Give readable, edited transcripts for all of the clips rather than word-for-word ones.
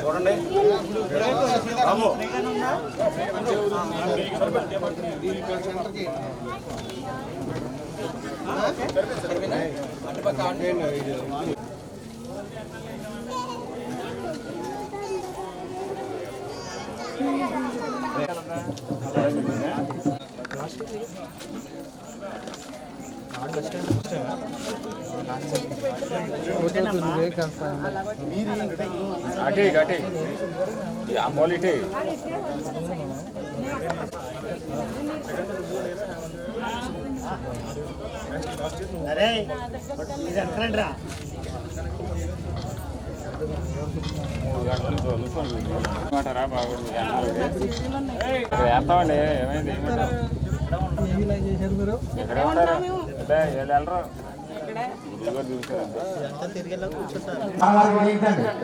చూడండి घाटे घाटे आंबोलीटे अरे ఇది అంటరా 3 గంటలు మాటరా బాగుంది ఏమండి ఏమైంది ఏమంటారు ఎక్కడే ఉంటారు అంటే వెళ్ళరు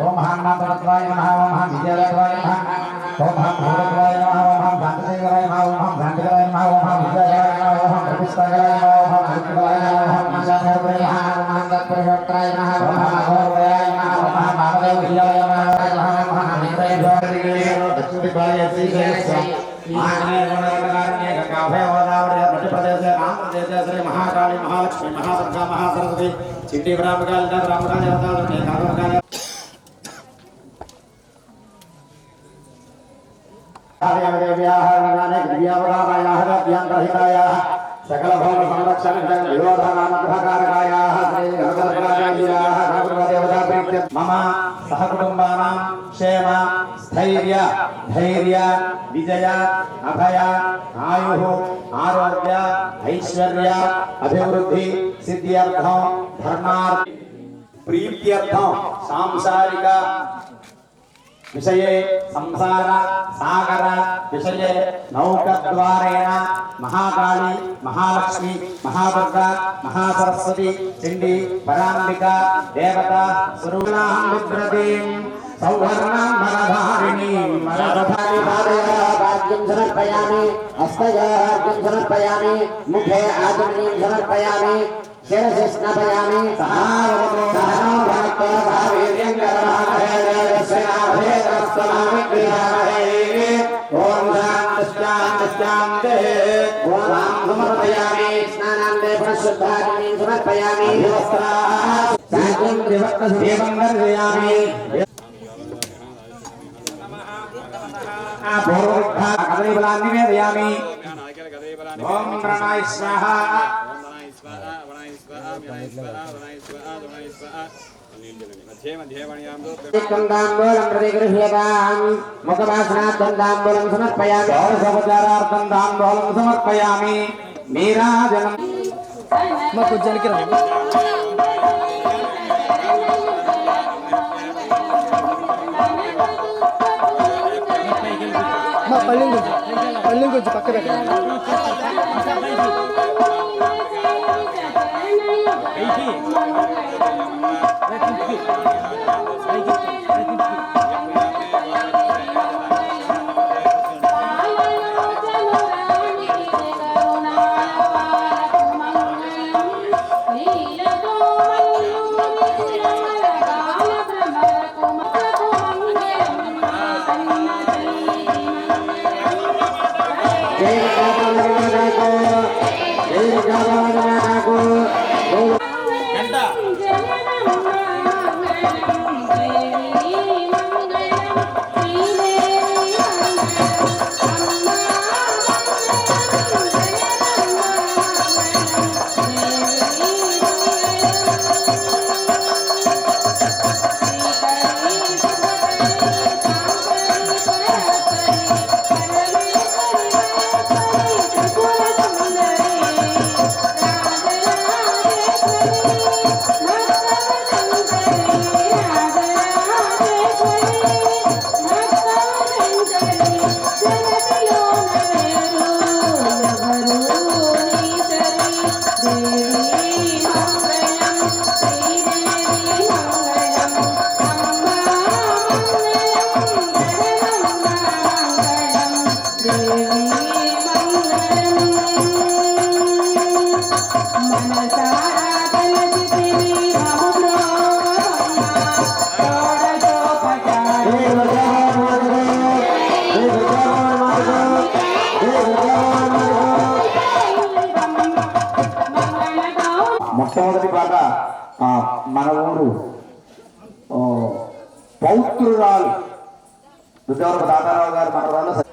ఓం మహాన్మాతరత్వాయ నమః ఓం మహావిద్యాలయాయ నమః ఓం మహాభూతత్వాయ నమః ఓం మహాభాంతదేవాయ నమః ఓం మహాభ్రాంతికాయ నమః ఓం మహావిద్యాలయాయ నమః ఓం ప్రతిష్ఠాయ నమః ఓం మహావిద్యాలయాయ నమః ఓం మహాశాస్త్రాయ నమః ఓం మహాదత్తప్రయోక్తాయ నమః ఓం మహాభోగాయ నమః ఓం మహామానదేవాయ నమః ఓం మహామిత్రాయ श्री महाकाली महालक्ष्मी महादुर्गा महासरस्वती चिट्टी ब्राह्मकाल सकल भवन संरक्षण मम सहकुटुंबानां क्षेम स्थैर्य धैर्य विजय अभय आयुः आरोग्य ऐश्वर्य अभिवृद्धि सिद्ध्यर्थं धर्मार्थ प्रीत्यर्थं सांसारिक विषये संसार सागर विषये नौकद्वारेण महाकाली महालक्ष्मी महादुर्गा महासरस्वती चंडी परांबिका देवता स्वरूपां विद्रतीं सौवर्णां मरधारिणीं मरधारिणीं समर्पयामि हस्तयार्घ्यं समर्पयामि मुखे आचमनीं समर्पयामि शिरसि स्नापयामि सहनो भवतो भावीर्यं करवामहे देवस्याभेदस्तमामि क्रियामहे ओम शान्ति ओम समर्पयामि स्नानान्ते परिशुद्धाग्निं समर्पयामि वस्त्रां देवं दर्शयामि पूर्वोक्ता कदलीफलानि निवेदयामि ओम प्रणय स्वाहा समर्पयामि नीराजनम పళ్ళెం కొంచెం పక్క పెట్టండి మన ఊరు పౌత్రురాలు దుర్గవరపు దాతారావు గారు మనవరాలు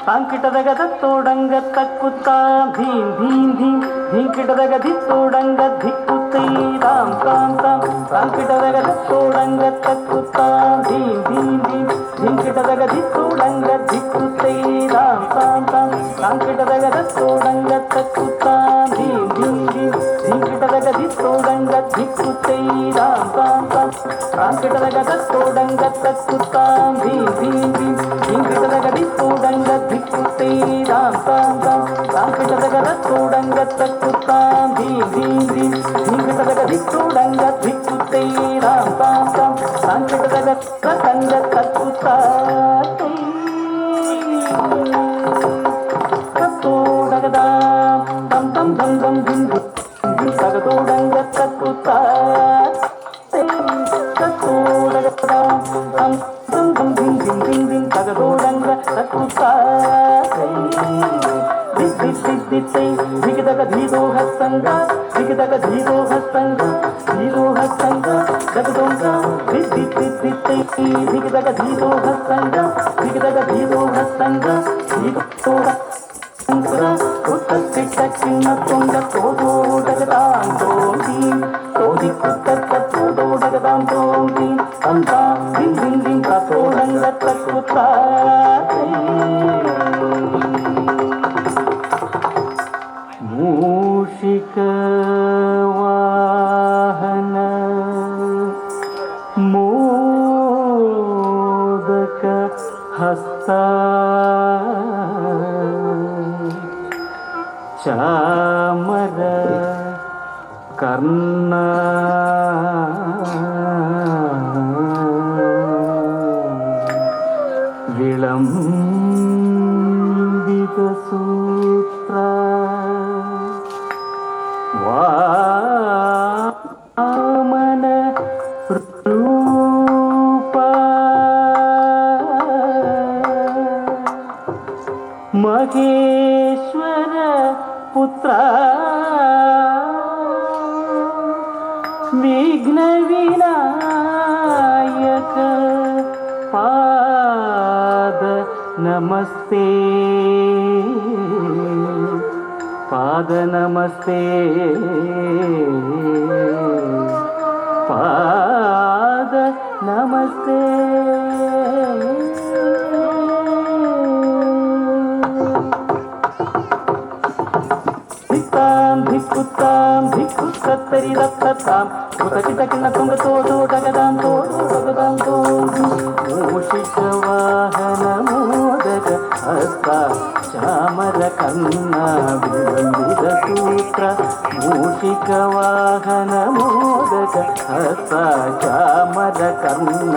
తాంకిటదగద తోడంగ తక్కుతాం ధీం ధీం ధీం ధీంకిటదగది తోడంగ ధిక్కుతై రాం తాం తాం తాంకిటదగద తోడంగ తక్కుతాం ధీం ధీం ధీం ధీంకిటదగది తోడంగ ధిక్కుతై రాం తాం తాం తాంకిటదగద తోడంగ తక్కుతాం ధీం ధీం ధీం ధీంకిటదగది తోడంగ ధిక్కుతై రాం తాం తాం తాంకిటదగద తోడంగ తక్కుతాం ధీం ధీం ధీం ధీంకిటదగది తోడంగ ధిక్కుతై రాం తాం తాం తాంకిటదగద తోడంగ తక్కుతాం ధీం ధీం ధీం ధీంకిటదగది తోడంగ ధిక్కుతై రాం తాం తాం తాంకిటదగద తోడంగ తక్కుతాం తోడగదా తం తం ధం ధం ధిం తగతోడంగ తక్కుతాం తోడగదా తం తం ధం ధిం ధిం ధిం ధిం తగతోడంగ తక్కుతాం దిగదగ ధీరోహ సంగ దిగదగ ధీరోహ సంగ ధీరోహ సంగ జగదొంగ దిగదగ ధీరోహ సంగ దిగదగ ధీరోహ సంగ ధీరోహ చిన్న తొంగ తోడగదాం తోంది తోడి కుక్క తోడగదాం తోంది అంతా దిం దిం దిం తోడంగ తక్కుతా మూషిక వాహన మోదక హస్త చామర కర్ణ విళంబిత సూత్ర వామన రూప మహేశ్వర పుత్ర విఘ్న వినాయక పాద నమస్తే పాద నమస్తే పాద నమస్తే ధిక్కుతాం ధిక్కుత్తరి రక్తతాం ఉతకితకిన తుంగతోడగదాం తోడగదాం మూషిక వాహన మోదక హస్త చామర కన్న విలంబిత సూత్ర మూషిక వాహన మోదక హస్త చామర కన్న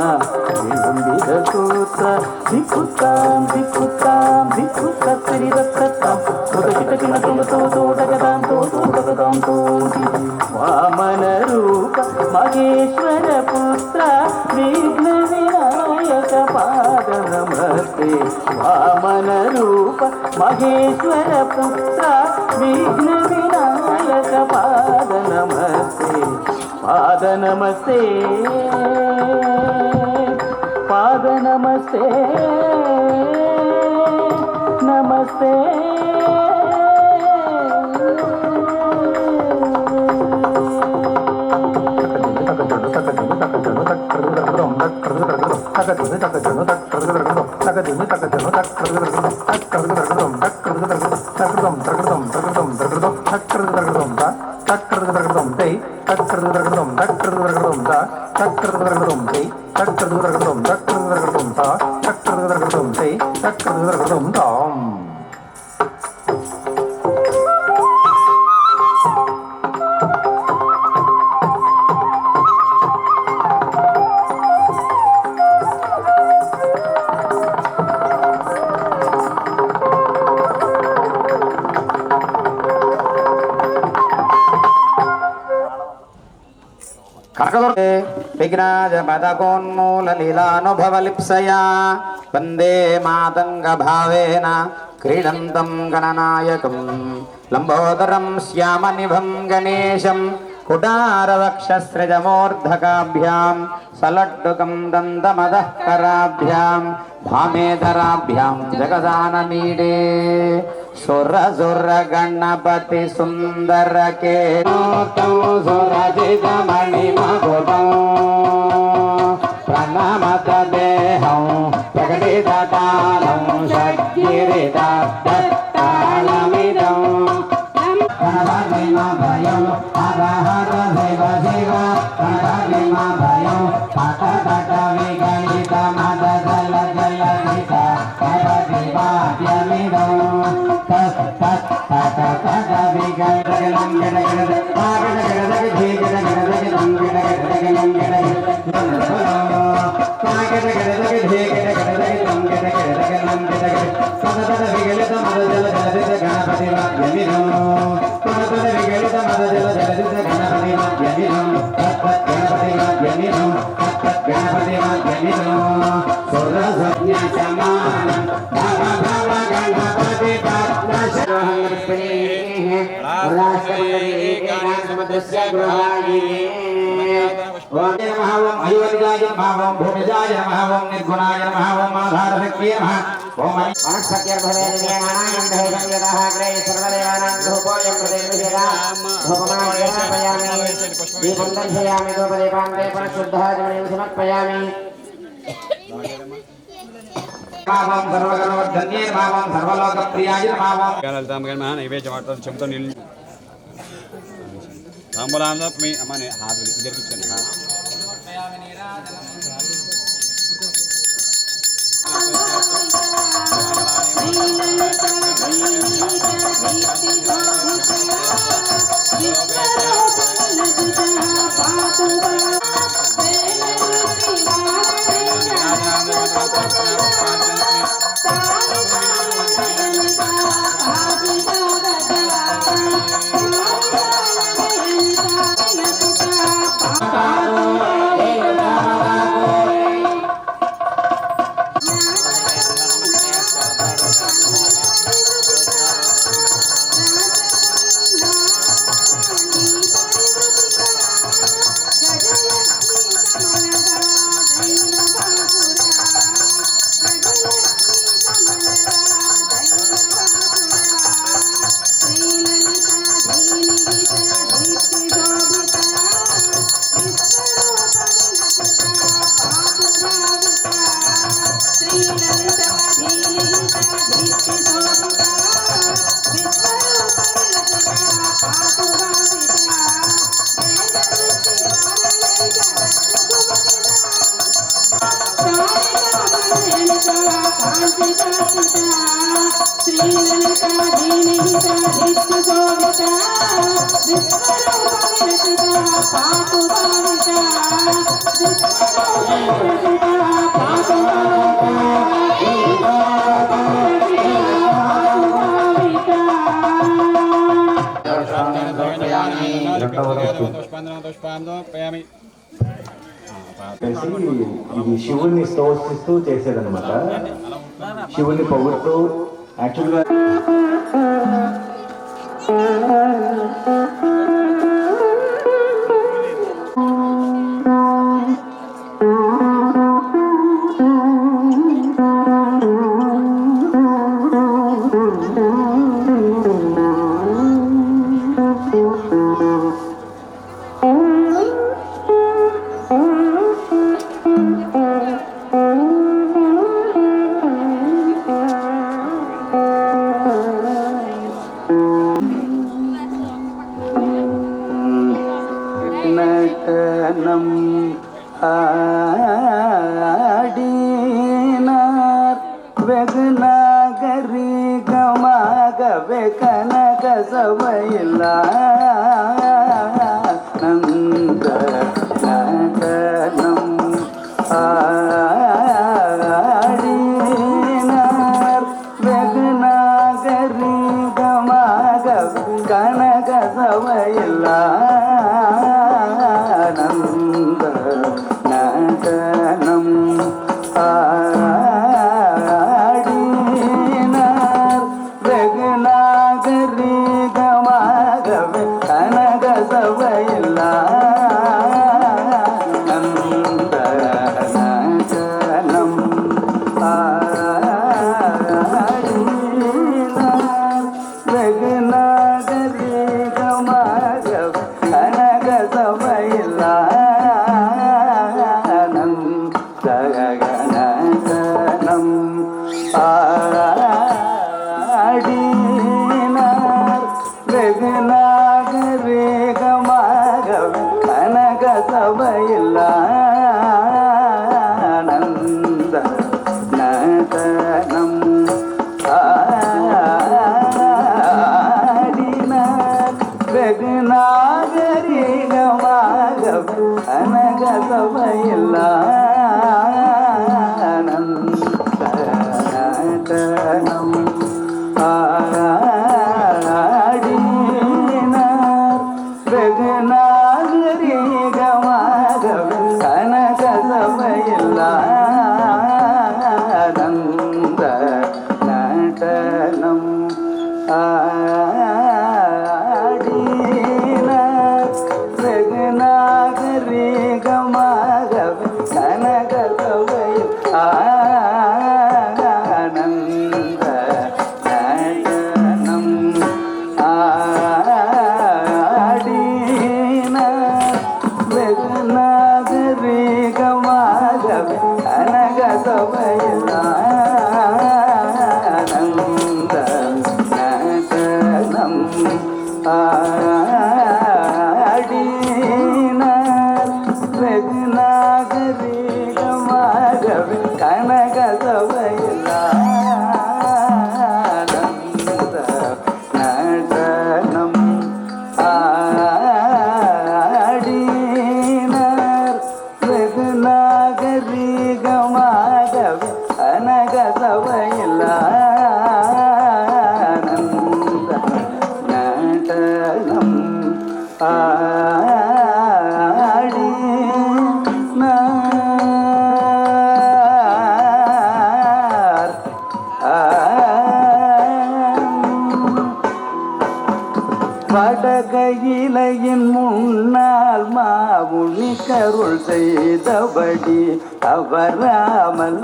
విలంబిత సూత్ర ధిక్కుతాం ధిక్కుతాం ధిక్కుత్తరి రక్తతాం ఉతకితకిన తుంగతోడగదాం తోడగదాం వామన రూప మహేశ్వర పుత్ర విఘ్న వినాయక పాద నమస్తే వామన రూప మహేశ్వర పుత్ర విఘ్న వినాయక పాద నమస్తే పాద నమస్తే పాద నమస్తే నమస్తే కనకదుర్గే విఘ్నాజపదకోన్మూలలీలానుభవలిప్సయా వందే మాతంగభావేన క్రీడంతం గణనాయకం లంబోదరం శ్యామనిభం గణేశం కుటారవక్షస్రజమూర్ధకాభ్యాం సలడ్డుకం దంతమదఃకరాభ్యాం భామేధరాభ్యాం జగదానమీడే సుర సుర గణపతి సుందర కేతం సురజితమణి మగుటం ప్రణమత దేహం ప్రకటిత తాళం షడ్గిరితాళమిదం భయం హర హర శివ శివ భయం పట పట విగణిత మద జల జలధిత పరదివాద్యమిదం తత్ తత్ తట తట విగణితం గణగణ భూమిజాయ నమః ఓం నిర్గుణాయ నమః ఓం ఆధారశక్తియ నమః ఓం చెబుతా నీళ్ళు తాంబూలంలో మీ అమ్మని హాత్ ఇద్దరికి ఇచ్చాను ఇది శివుణ్ణి స్తోత్రిస్తూ చేసేదన్నమాట. శివుణ్ణి పొగుడుతూ యాక్చువల్గా నటనం ఆడినార్ వెగనాగరి గమాగవే కనక సవైలా నంద నటనం ఆడినార్ వెగనాగరి గమాగవే కనక సవైలా నంద சபையில் நந்தனம் வெகு நாகரீகமாக கனக சபையில் நந்தனம் ஆடினார் வெகு நாகரீகமாக கனக சபையில் நந்த நதனம் ஆடினார் வெகு நாகரீகமாக கனக சபையில் நந்தனம் ஆடினார் வெகு நாகரீகமாக கனக சபையில் நந்த நடனம் ஆடினார் வெகு நாகரீகமாக கனக சபையில் ஆனந்த நடனம் ஆடினார் வெகு நாகரீகமாக கனக சபையில் ஆனந்த நடனம் ஆடினார் வெகு நாகரீகமாக கனக சபையில் ஆனந்த நடனம் ஆடினார் வெகு நாகரீகமாக கனக சபையில் ஆனந்த நடனம் ஆடினார் வடகையிலையின் முன்னால் மாமுனி கருள் செய்தபடி தவறாமல்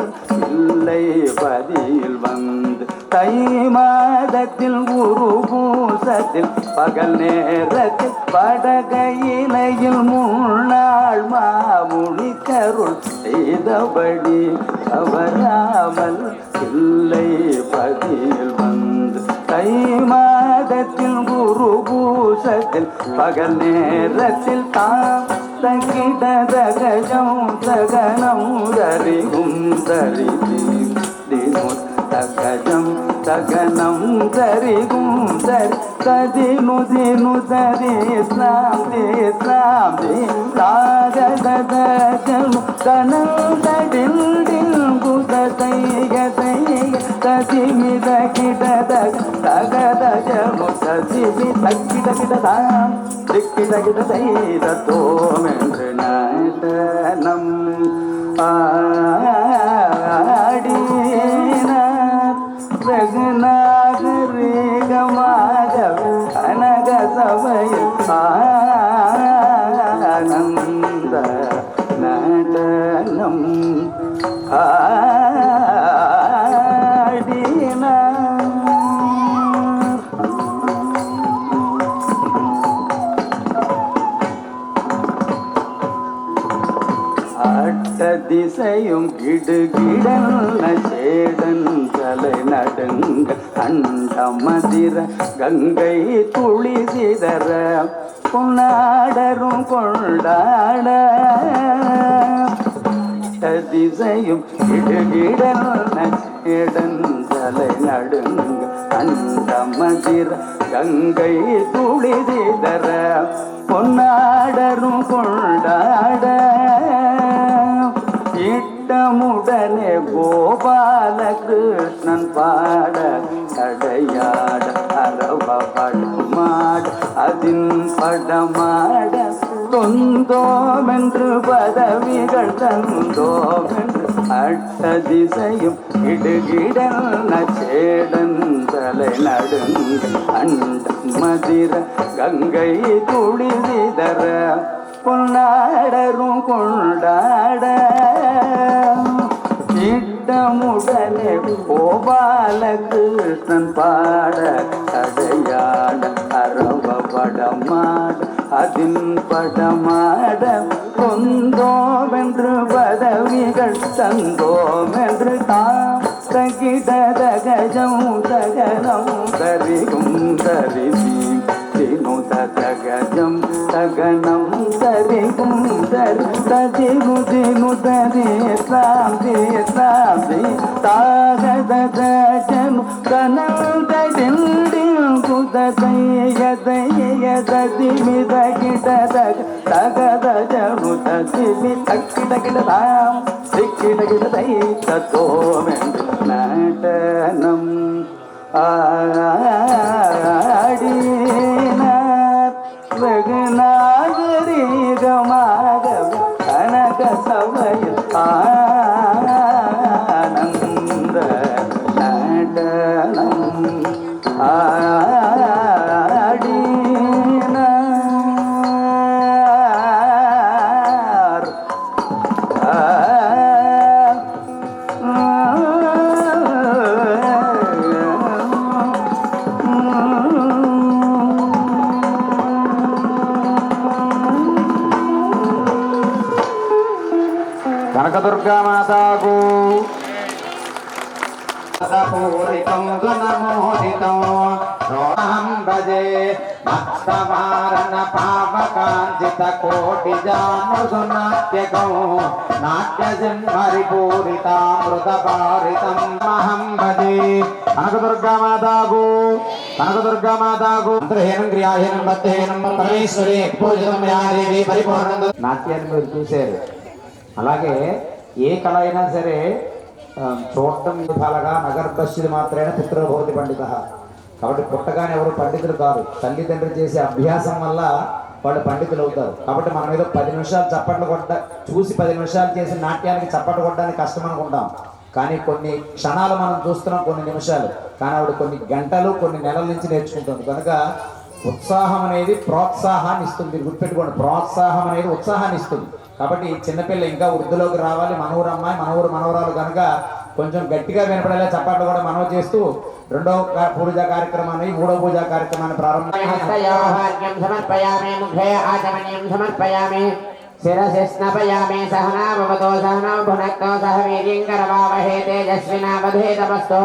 இல்லை பதியில் வந்து தை மாதத்தில் குரு பூசத்தில் பகல் நேரத்தில் வடகையிலையில் முன்னாள் மாமுனி கருள் செய்தபடி தவறாமல் இல்லை பதியில் வந்து தை மாதத்தில் குரு பூசத்தில் பகல் நேரத்தில் தாம் தங்கிடதகஜம் தகனம் தரிகும் தகஜம் தகனம் தரிகும் ததினு தினு தரி சாந்தி சாந்தி தாகதம் கனம் தடில் குத தைக தைக ததிமித கிடத தகதஜமு ததிமி தக்கிட கிடதாம் திக்கிட கிட தைத தோமென்று நடனம் ஆடினார் வெகு நாகரீகமாக கனக சபையில் ஆனந்த நடனம் திசையும் கிடுகிடல்ல சேடன் தலை நடுங்க கண்ட மதிர கங்கை துளி சிதற கொண்டாடரும் கொண்டாட திசையும் கிடுகிடல்ல சேடன் தலை நடுங்க கண்ட மதிர கங்கை துளி சிதற கொண்டாடரும் கொண்டாட இட்டமுடனே கோபால கிருஷ்ணன் பாட கடையாட அரவ படமாட அதின் படமாட கொந்தோமென்று பதவிகள் தந்தோமென்று அட்ட திசையும் இடுகிடல் சேடன் தலை நடுங்க அண்ட மதிர கங்கை துளிதர பொன்னாடரும் கொண்டாட இட்டமுடனே கோபாலகிருஷ்ணன் பாட தடையாட அரவ படமாட அதின் படமாட கொந்தோமென்று பதவிகள் தந்தோமென்று தாம் தகிடதகஜம் தகனம் தரிகும் தரிசி தகஜம் தகனம் தரிகும் தரி ததிரு தினு தரி சாந்தி சாந்தி தாகதஜனு கனந்த திண்டில் குததையதையததிமித கிடதக தகதஜனு ததிமி தக்கிடகிடதாம் திக்கிடகிடதை தத்தோமென்று நடனம் ஆடினார் வெகு நாகரீகமாக கனக சபையில் ஆனந்த நடனம் ஆடினார். కనకదుర్గా మాతాకు పూరితం గుణమోదితం రోహం భజే భక్తవారణ పావకాంచిత కోటి జాను నాట్యకం నాట్య సింహరిపూరితామృత పారితం మహం భజే కనకదుర్గా మాతాకు కనకదుర్గా మాతాకు మంత్రహీనం క్రియాహీనం భక్తిహీనం పరమేశ్వరి పూజితం యా దేవి పరిపూర్ణం. నాట్యాన్ని మీరు చూశారు. అలాగే ఏ కళ అయినా సరే చూడటం ఫలగా నగర్భశ్యులు మాత్రమే పుత్రభవతి పండిత. కాబట్టి పుట్టగానే ఎవరు పండితులు కాదు, తల్లిదండ్రులు చేసే అభ్యాసం వల్ల వాళ్ళు పండితులు అవుతారు. కాబట్టి మనం ఏదో 10 నిమిషాలు చప్పట్లు చూసి 10 నిమిషాలు చేసి నాట్యానికి చప్పట్లు కొట్టడానికి కష్టం అనుకుంటాం. కానీ కొన్ని క్షణాలు మనం చూస్తున్నాం, కొన్ని నిమిషాలు. కానీ ఆవిడ కొన్ని గంటలు కొన్ని నెలల నుంచి నేర్చుకుంటుంది. కనుక ఉత్సాహం అనేది ప్రోత్సాహాన్ని ఇస్తుంది. మీరు గుర్తుపెట్టుకోండి, ప్రోత్సాహం అనేది ఉత్సాహాన్ని ఇస్తుంది. కాబట్టి చిన్నపిల్ల ఇంకా వృద్ధిలోకి రావాలి. మనూరు అమ్మాయి మనూరు మనవరాలు కనుక కొంచెం గట్టిగా వినపడేలా చప్పట్లు కూడా మనవ చేస్తూ రెండవ పూజా కార్యక్రమాన్ని, మూడవ పూజా కార్యక్రమాన్ని ప్రారంభించాలి. శిరసి స్నపయామి సహనా భవతో సహనౌ భునక్తో సహ వీర్యం కరవావహే తేజస్వినావధేతమస్తు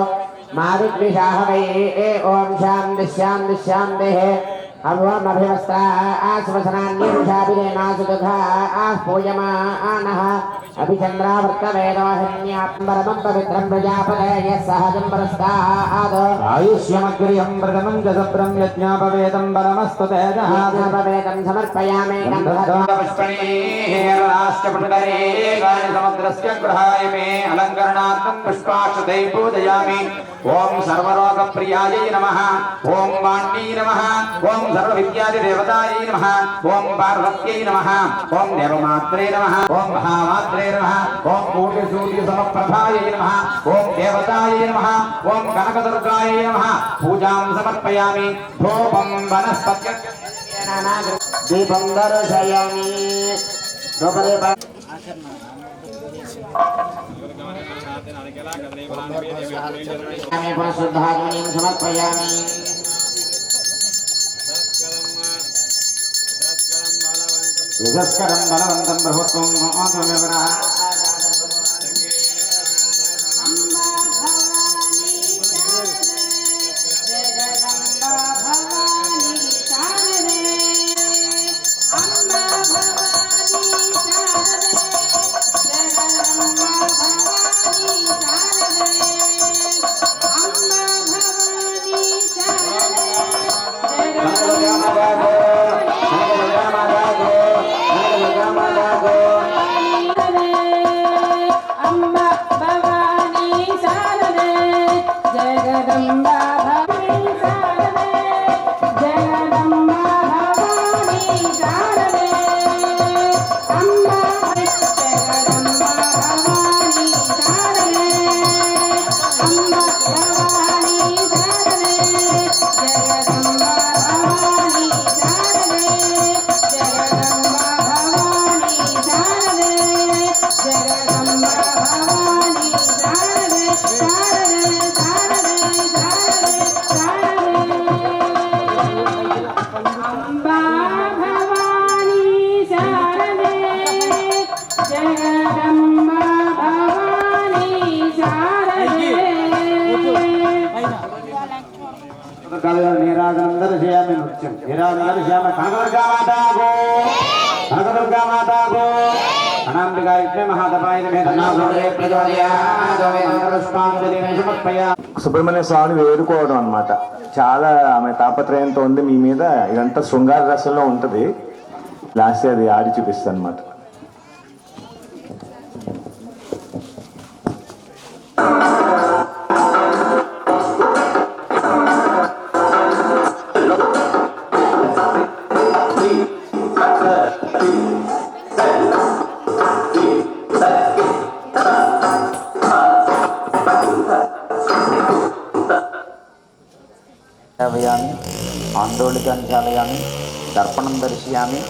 మా విద్విషాహవై. ఓం శాంతి శాంతి శాంతిః. అభవమభివస్తా ఆశ్వసనాన్యేషాభిరేణాసు దుఃఖా పూయమానః అభిచంద్రావర్తవేదోహిన్యాత్మరమం పవిత్రం ప్రజాపతయ సహజం పరస్తాద్. ఆయుష్యమగ్రియం ప్రథమం జసప్రం యజ్ఞాపవేదం బలమస్తు తేజః సమర్పయామి. సముద్రస్య గృహాయ మే అలంకరణార్థం పుష్పాక్షతై పూజయామి. ఓం సర్వరోగ ప్రియాయై నమః. ఓం వాణ్యై నమః. ఓం సర్వ విద్యాది దేవతాయై నమః. ఓం పార్వత్యై నమః. ఓం దేవమాత్రే నమః. ఓం మహామాత్రే నమః. ఓం కోటి సూర్య సమప్రభాయై నమః. ఓం దేవతాయై నమః. ఓం కనకదుర్గాయై నమః. పూజాం సమర్పయామి. ధూపం వనస్పత్య దీపం దర్శయామి. శుద్ధాగ్నిం సమర్పయామి. యజస్కరం బలవంతం ప్రభుత్వం నీరాజనం దర్శయామి నృత్యం నీరాజనం దర్శయామి కనకదుర్గా మాతాగో కనకదుర్గా మాతాగో అనాంబికాయ మహాదపాయ సుబ్రహ్మణ్య స్వామిని వేడుకోవడం అన్నమాట. చాలా ఆమె తాపత్రయంతో ఉంది మీ మీద. ఇదంతా శృంగార రసంలో ఉంటుంది. లాస్ట్ అది ఆడి చూపిస్తాను అనమాట. సేవయామి ఆందోళికాన్ని చాలయామి దర్పణం దర్శయామి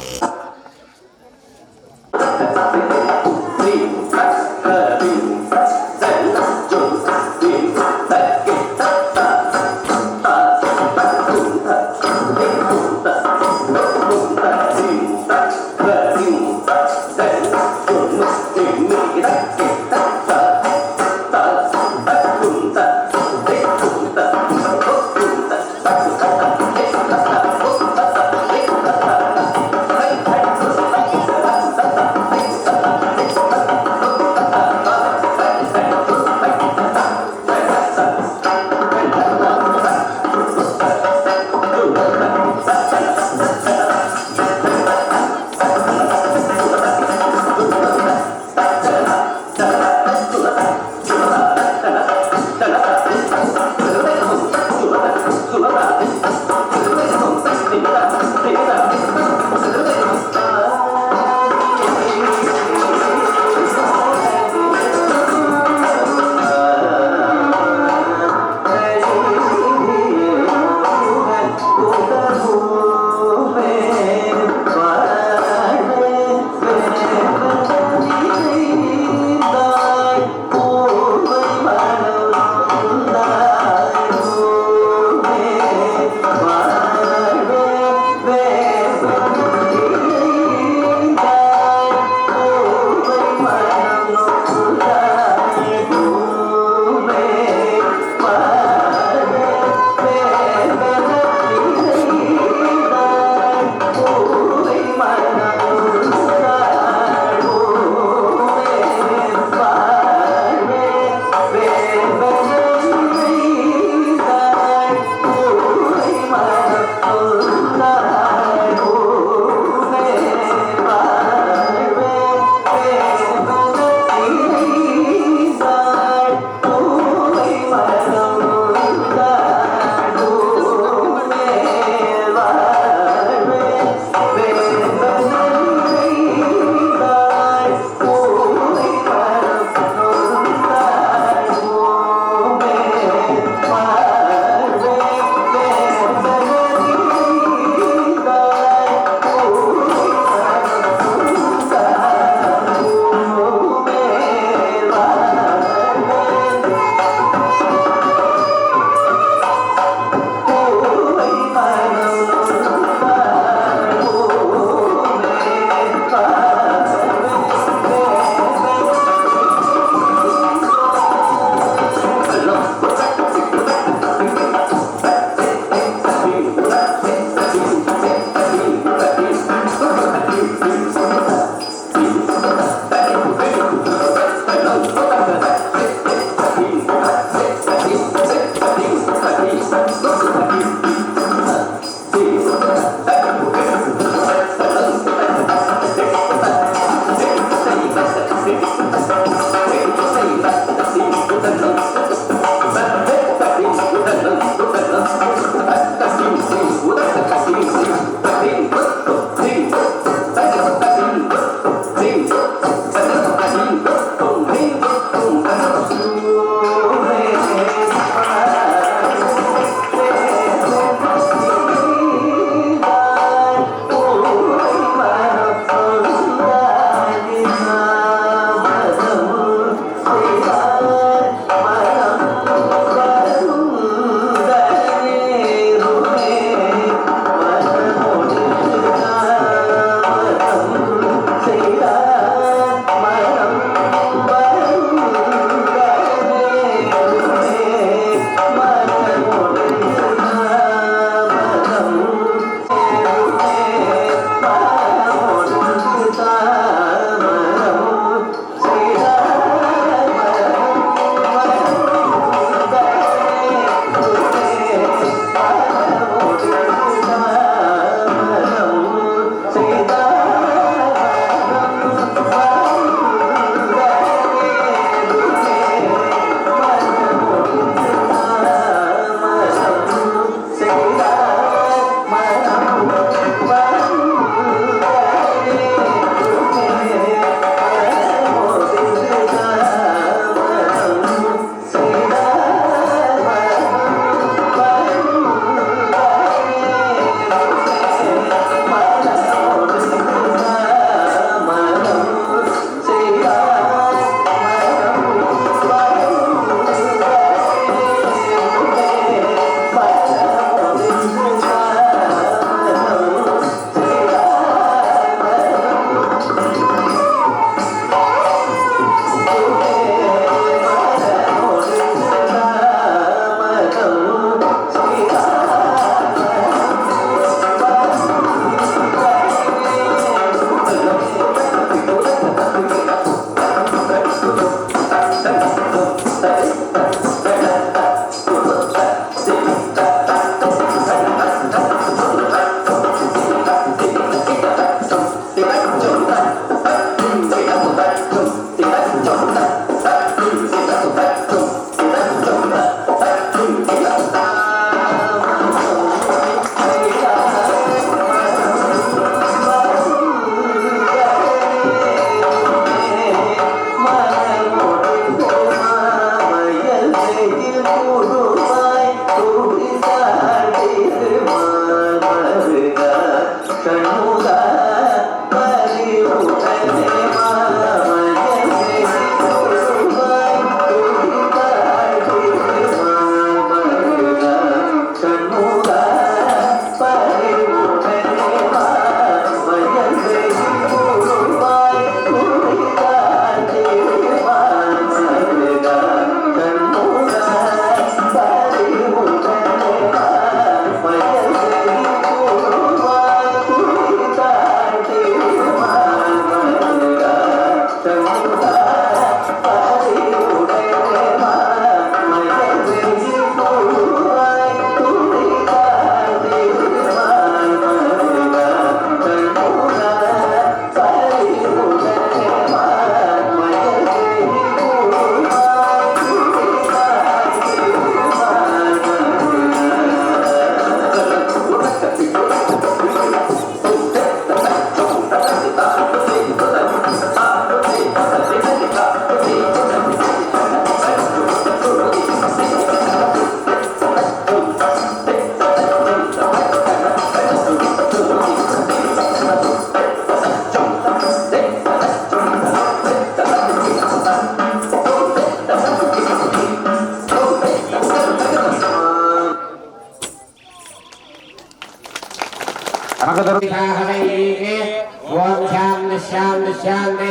ఓం శాంతి శాంతి శాంతి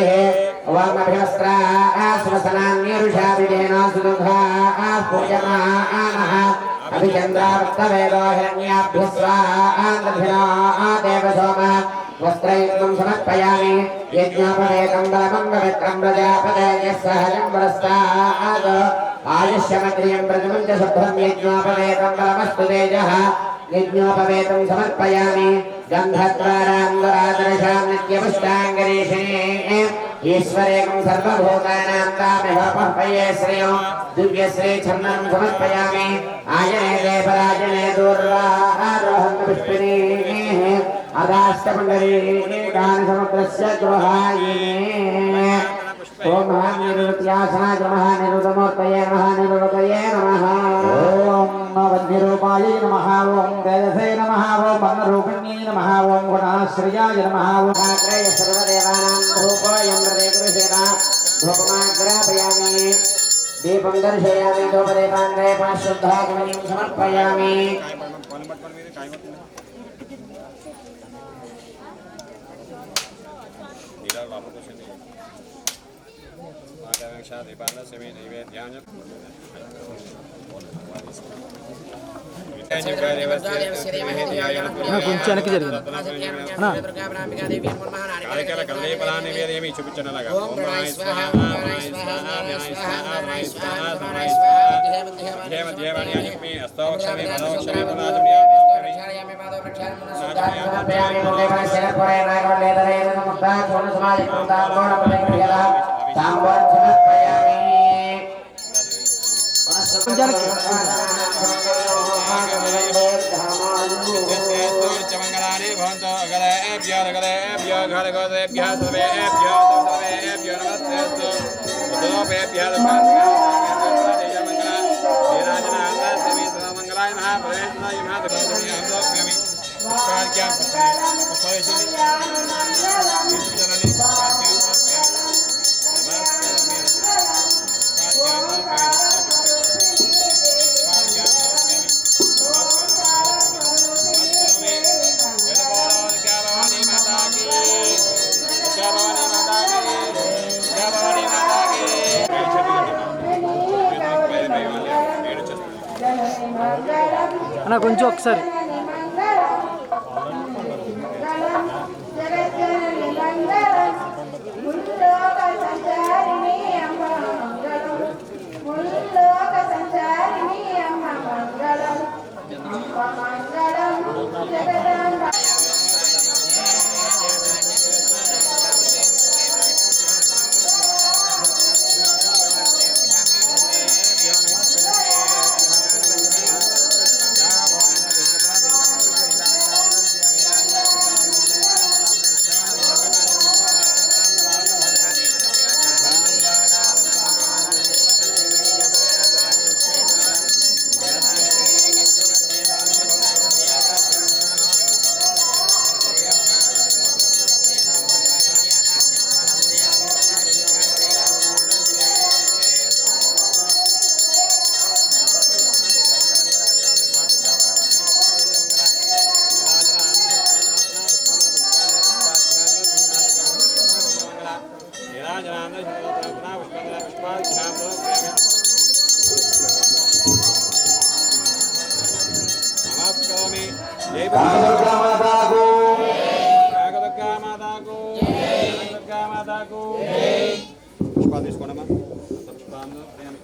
ఓం అభిహస్త్రాస్వసనాన్యరుషాభిధేనాసుదుఘాః అభిచంద్రావర్తవేదో హిరణ్యాభ్యస్వాదేవసోమ వస్త్రయుక్తం సమర్పయామి యజ్ఞోపవేతం బలమం పవిత్రం ప్రజాపతయ సహజం వరస్తాద్ ఆయుష్యమగ్రియం ప్రతిమం చ శుభ్రం యజ్ఞోపవేతం బలమస్తు తేజః యజ్ఞోపవేతం సమర్పయామి గంధద్వారాంబరాదర్శాం నిత్యపుష్టాంగరీషిణే ఈశ్వరేకం సర్వభూతానాం తామిహోపహ్వయే శ్రేయో దివ్యశ్రీ ఛందనం సమర్పయామి ఆయనే దేవరాజనే దూర్వారోహం పుష్పినీ అదాష్టపుండరీకాని సముద్రస్య గృహాయినే ఓం మహానిరుత్యాసనాయ మహానిరుతమూర్తయే మహానిరుతయే నమః ఓం వన్యరూపాయ నమః ఓం తేజసే నమః ఓం వర్ణరూపిణ్యై నమః ఓం గుణాశ్రయాయ నమః ఓం శ్రీయ సర్వదేవానాం ధూపోయం హృదయకృషేణ ధూపమాగ్రాపయామి దీపం దర్శయామి ధూపదీపాన్ పాశుద్ధాగ్నిం సమర్పయామి కొంచెం వెనక్కి జరిగింది చూపించనలాగా మంగళాని భవంతో అగలేభ్యో రగలేభ్యో ఘరగోదేభ్యో సర్వేభ్యో సర్వేభ్యో నమస్తేస్తు ఉదోపేభ్యో మంగళాయ మహాప్రవేశనాయ మహాదేవామి పుష్పార్ఘ్యం పుష్పవేశిని అన్న కొంచెం ఒకసారి నీరాజనాంద శివోత్తరపునా పుష్పంగళ పుష్పాధ్యాసో ప్రేమి నమస్కారామి జై దుర్గా మాతాకు దుర్గా మాతాకు దుర్గా మాతాకు పుష్పాలు తీసుకోండమ్మా పుష్పాలు ప్రేమి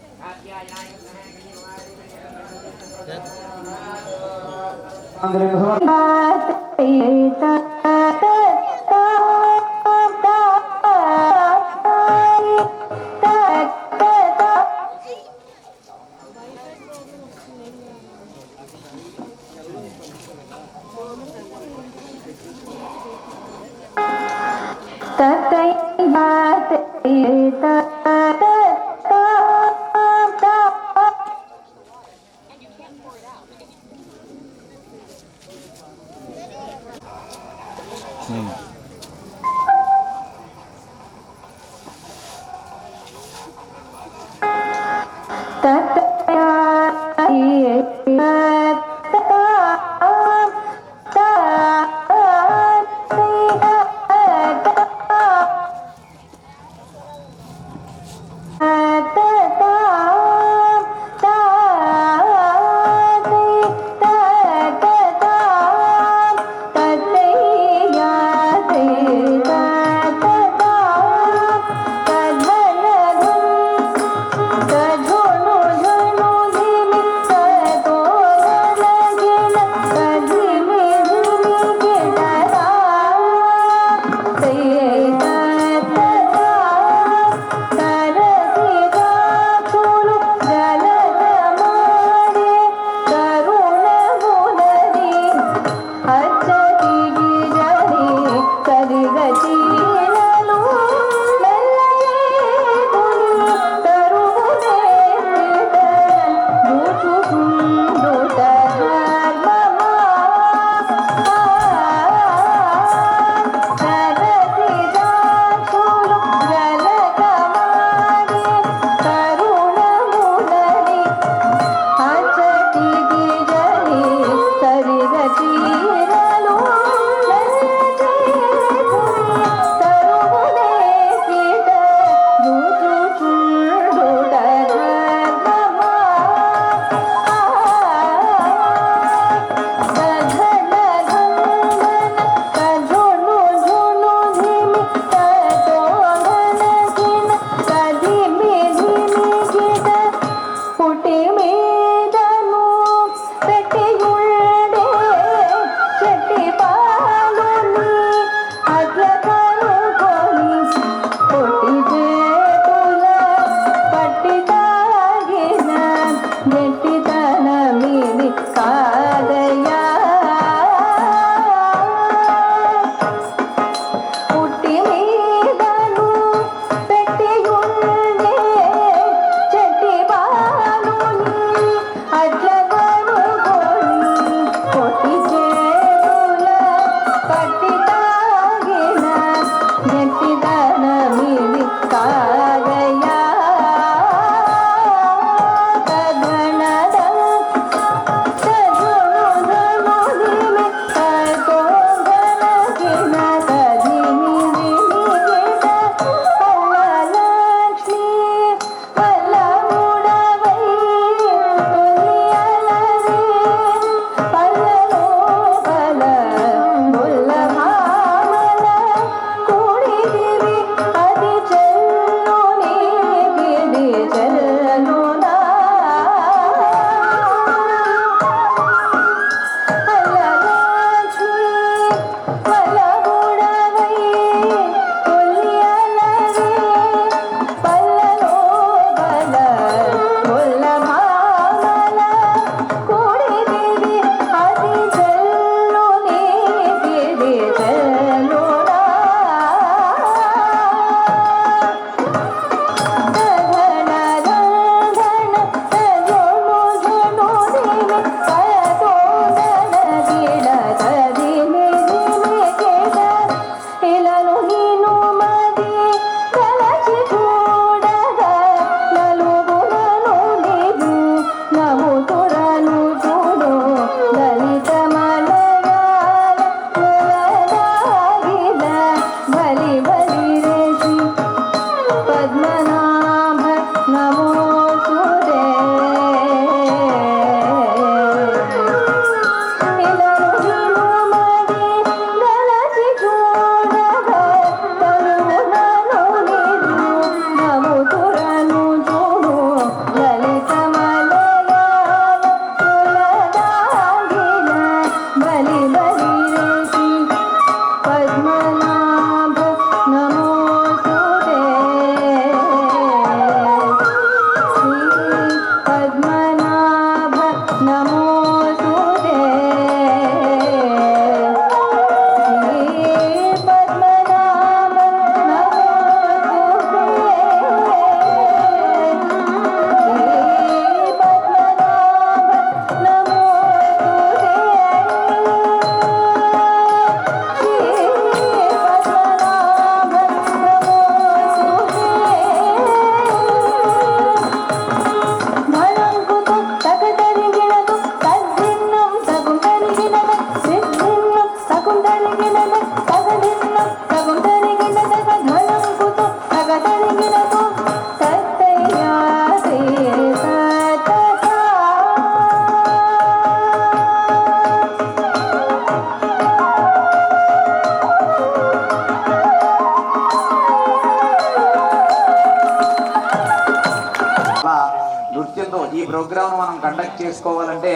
ఉద్దేశంతో ఈ ప్రోగ్రామ్ మనం కండక్ట్ చేసుకోవాలంటే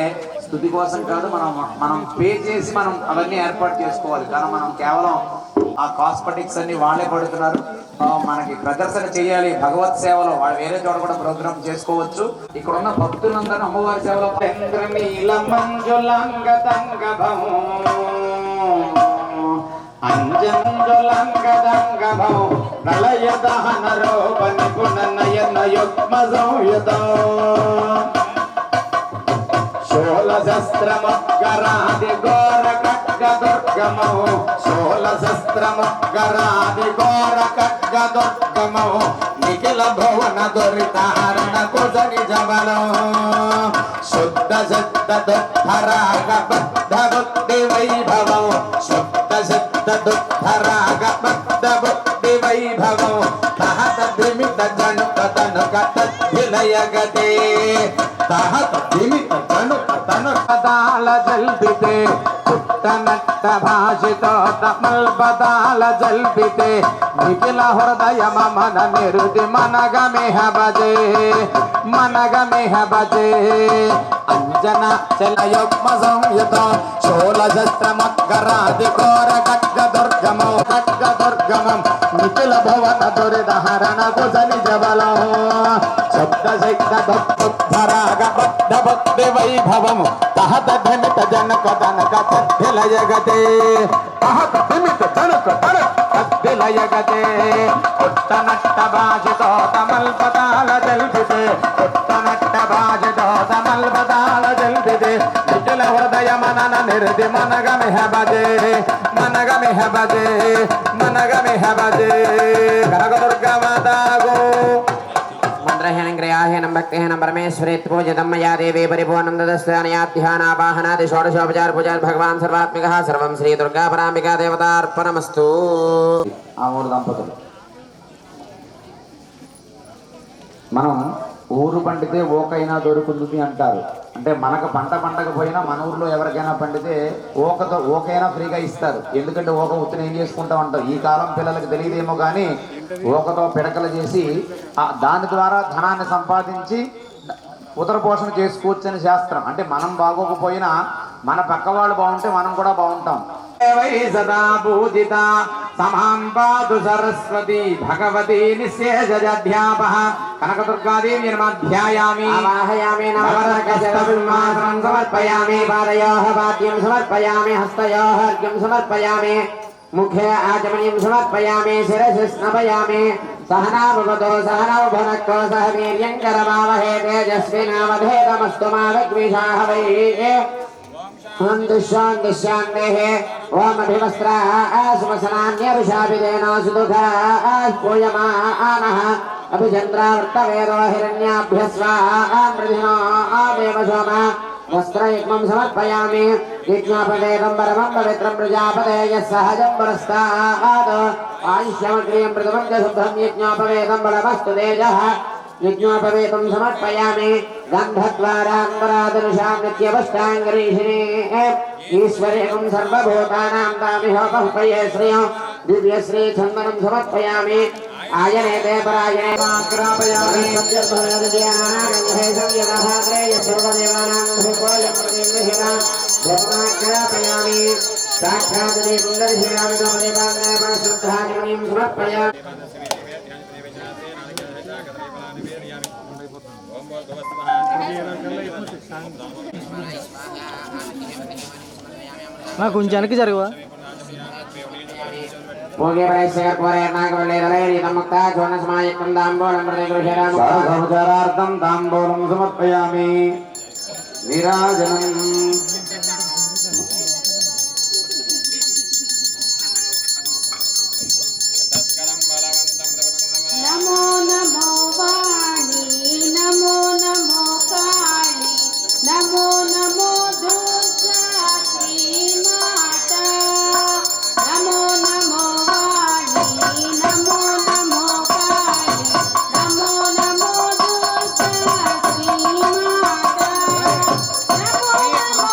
స్తుతి కోసం కాదు, మనం పే చేసి మనం అవన్నీ ఏర్పాటు చేసుకోవాలి. కానీ మనం కేవలం ఆ కాస్మెటిక్స్ అన్ని వాళ్ళే పడుతున్నారు. మనకి ప్రదర్శన చేయాలి భగవత్ సేవలో, వాళ్ళు వేరే చోట కూడా ప్రోగ్రామ్ చేసుకోవచ్చు. ఇక్కడ ఉన్న భక్తులందరూ అమ్మవారి సేవలో అంజంజులంగదంగభం ప్రళయ దహన రూప నిపుణ నయన యుగ్మ సంయుతం శూలశస్త్రమగ్గరాది ఘోర ఖడ్గ దుర్గమౌ శూలశస్త్రమగ్గరాది ఘోర ఖడ్గ దుర్గమౌ నిఖిల భువన దురితారణ కుశని జబలో శుద్ధ శుద్ధ దుఃఖరాగ బద్ధ బుద్ధి వైభవం శుద్ధ శుద్ధ దుఃఖరాగ బద్ధ బుద్ధి వైభవం తహత ధిమిత జనుక తనుక తద్విలయగతే తహత ధిమిత జనుక తనుక దాల జల్పితే పుట్టనట్ట భాషితో తమల్పదాల జల్పితే నిఖిల హృదయ మమన నిరుది మనగమిహ భజే మనగమిహ భజే అంజన చలయుగ్మ సంయుత శూలశస్త్రమగ్గరాది ఘోర ఖడ్గ దుర్గమం నిఖిల భువన దురిదహరణ కుశని జబలం శబ్ద శబ్ద ధరాగ బద్ధ భక్తి వైభవం తహత ధనిత జనక తనక తద్విలయగతే తహత ధనిత జనక తనక తద్విలయగతే పుట్టనట్ట భాషితో తమల్పతాల జల్పితే పుట్టనట్ట భాషితో తమల్పతాల జల్పితే నిఖిల హృదయ మనన నిర్ది మనగమిహ భజే మనగమిహ భజే మనగమిహ భజే కనకదుర్గ మాతాగో మంత్రహీనం క్రియాహీనం భక్తిహీనం పరమేశ్వరేత్ పూజితం మయా దేవీ పరిపూర్ణం దదస్యానయా ధ్యానావాహనాది షోడశోపచార పూజార్ భగవాన్ సర్వాత్మికః సర్వం శ్రీ దుర్గా పరాంబికా దేవతార్పణమస్తు. ఆ మూడు దంపతులు మనం ఊరు పండితే ఓకైనా దొరుకుతుంది అంటారు. అంటే మనకు పంట పండకపోయినా మన ఊర్లో ఎవరికైనా పండితే ఓకైనా ఫ్రీగా ఇస్తారు. ఎందుకంటే ఓక ఉత్తిని ఏం చేసుకుంటాం అంటారు. ఈ కాలం పిల్లలకు తెలియదేమో కానీ ఓకతో పిడకలు చేసి దాని ద్వారా ధనాన్ని సంపాదించి ఉదర పోషణ చేసుకోవచ్చని శాస్త్రం. అంటే మనం బాగోకపోయినా మన పక్క వాళ్ళు బాగుంటే మనం కూడా బాగుంటాం. సదా పూజిత సమాం పాతు సరస్వతి భగవతి నిశ్చేషాపహ కనకదుర్గాదేవి నమధ్యాయామి ఆవాహయామి నవరకస్తవిమాసనం సమర్పయామి పాదయోః పాద్యం సమర్పయామి హస్తయోః అర్ఘ్యం సమర్పయామి ముఖే ఆచమనీయం సమర్పయామి శిరసి స్నపయామి सहना भवतो सहनौ भुनक्तो सह वीर्यं करवावहै तेजस्विनावधेतमस्तु मा विद्विषावहै शान्तिः शान्तिः ओम अभिवस्त्राः सुमसनान्यरुषाभिदेनो सुदुःखाः पूयमानः अभिचन्द्रावृत्तवेदो हिरण्याभ्यस्वामृधिनो देव सोमा वस्त्रयुग्मं समर्पयामि यज्ञोपवेदं परमं पवित्रं प्रजापते यः सहजं पुरस्तात् आयुष्यमग्रियं प्रथमं च शुद्धं यज्ञोपवेदं बलमस्तु तेजः यज्ञोपवेदं समर्पयामि गन्धद्वारान्तरादनुषां नित्यवष्टाङ्गरीषिणे ईश्वरेकं सर्वभूतानां तामिहोपह्पये श्रियं दिव्यश्रीचन्दनं समर्पयामि आयने ते परायणे माग्रापयामि सत्यर्भवदजयानागन्धे संयतः सर्वदेवानां भूकोलं प्रतिगृहीता ब्रह्माग्रापयामि साक्षात् देवं दर्शयामि तमदेवानां श्रद्धाजमनीं समर्पयामि కొంచెం వెనక్కి జరగవా भोगे परेश्वर कोरे नागवल्ले दलैरि तमुक्ता जोनसमायकं ताम्बूलं प्रतिगृह्यताम् साधुसमाचारार्थं ताम्बूलं समर्पयामि नीराजनम् नमो नमो वाणी नमो नमो काली नमो नमो दुर्गा श्री माता नमो नमो वाणी नमो नमो काली नमो नमो दुर्गा श्री माता नमो नमो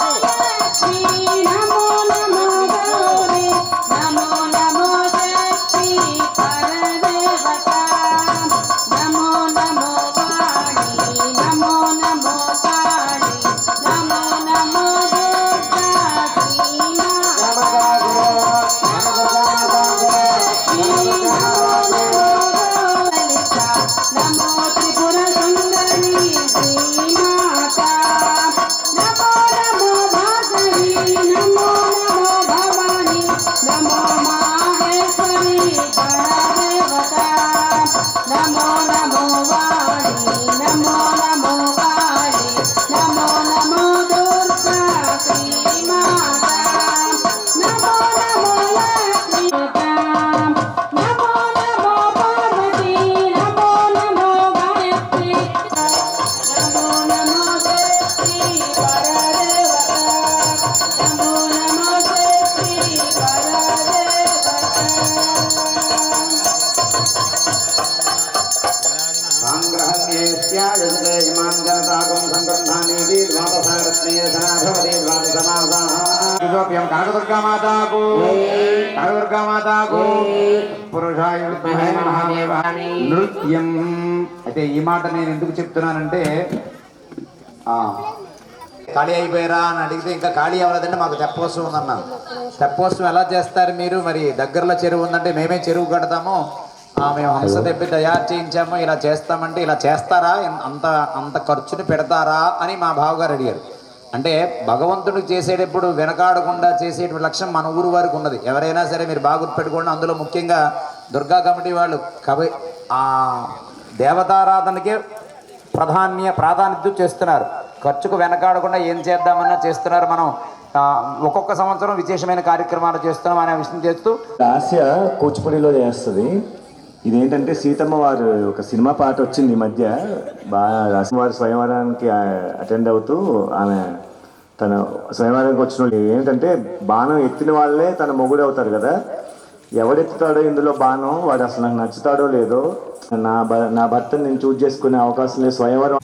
సాంగ్రహణ్యేస్యాయజతే ఇమాన్ జనతాకం సంగ్రహానీతి ద్వాదశారత్నేయసనాభవతి ద్వాదశమాసాః కనకదుర్గామాతాకు కనకదుర్గామాతాకు పురుషాయ విద్మహే మహాదేవాయ నృత్యం. అయితే ఈ మాట నేను ఎందుకు చెప్తున్నానంటే ఖాళీ అయిపోయారా అని అడిగితే ఇంకా ఖాళీ అవ్వలేదంటే మాకు తెప్పోత్సవం ఉందన్నాను. తెప్పోత్సవం ఎలా చేస్తారు మీరు? మరి దగ్గరలో చెరువు ఉందంటే మేమే చెరువు కడతాము, మేము హంస తెప్పి తయారు చేయించాము, ఇలా చేస్తామంటే ఇలా చేస్తారా, అంత ఖర్చుని పెడతారా అని మా బావగారు అడిగారు. అంటే భగవంతుడికి చేసేటప్పుడు వెనకాడకుండా చేసేటువంటి లక్ష్యం మన ఊరు వారికి ఉన్నది. ఎవరైనా సరే మీరు బాగా గుర్తుపెట్టుకోండి. అందులో ముఖ్యంగా దుర్గా కమిటీ వాళ్ళు దేవతారాధనకే ప్రాధాన్యత చేస్తున్నారు. ఖర్చుకు వెనకాడకుండా ఏం చేద్దామన్నా చేస్తున్నారు. మనం ఒక్కొక్క సంవత్సరం విశేషమైన కార్యక్రమాలు చేస్తున్నాం అనే విషయం చేస్తూ లాస్య కూచిపూడిలో చేస్తుంది. ఇదేంటంటే సీతమ్మ వారు ఒక సినిమా పాట వచ్చింది ఈ మధ్య, బాగా వారి స్వయంవరానికి అటెండ్ అవుతూ ఆమె తన స్వయంవరానికి వచ్చిన ఏంటంటే బాణం ఎత్తిన వాళ్ళే తన మొగుడు అవుతారు కదా. ఎవడెత్తుతాడో ఇందులో బాణం వాడు అసలు నాకు నచ్చుతాడో లేదో, నా భర్తను నేను చూజ్ చేసుకునే అవకాశం లేదు. స్వయంవరం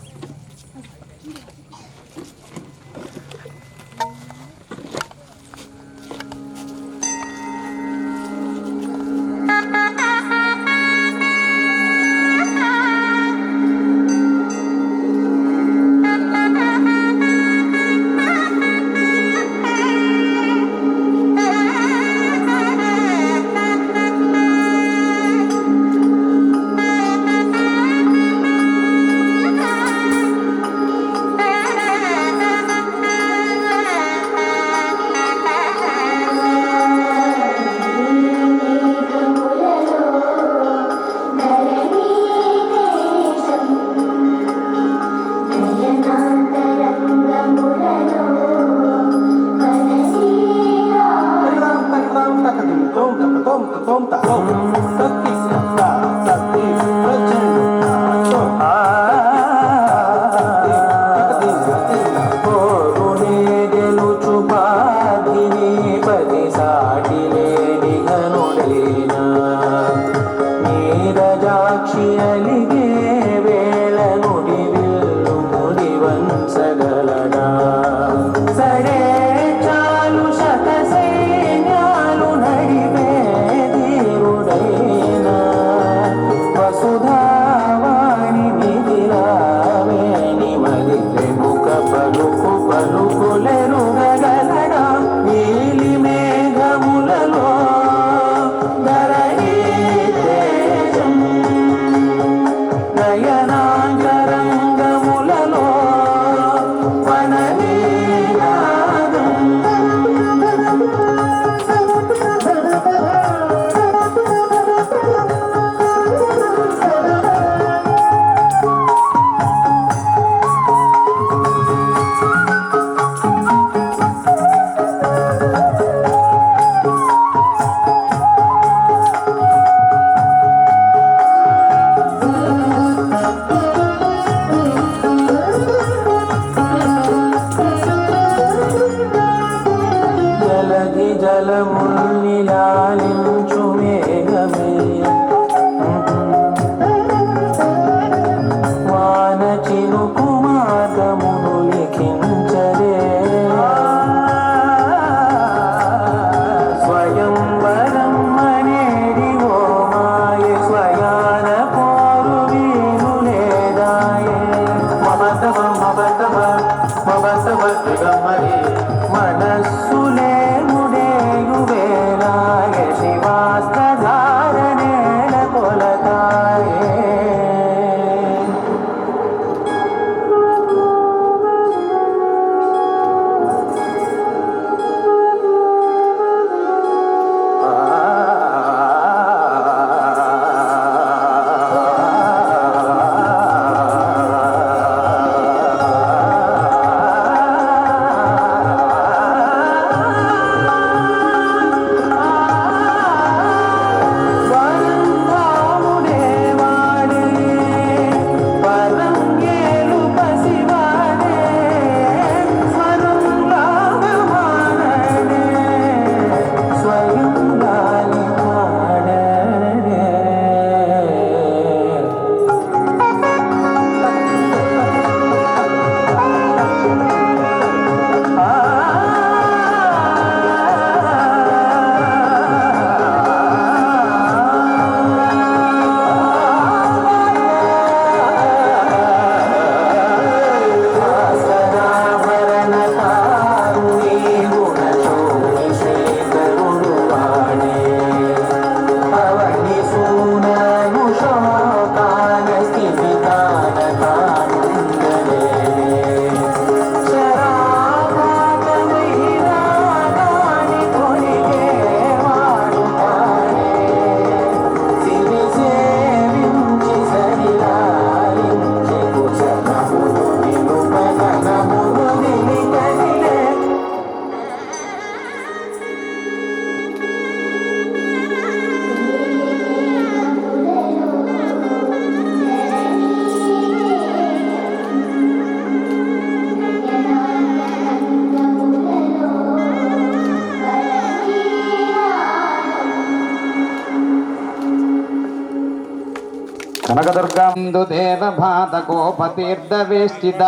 కనకదుర్గందు దేవభాతకోపతీర్థవేష్టిత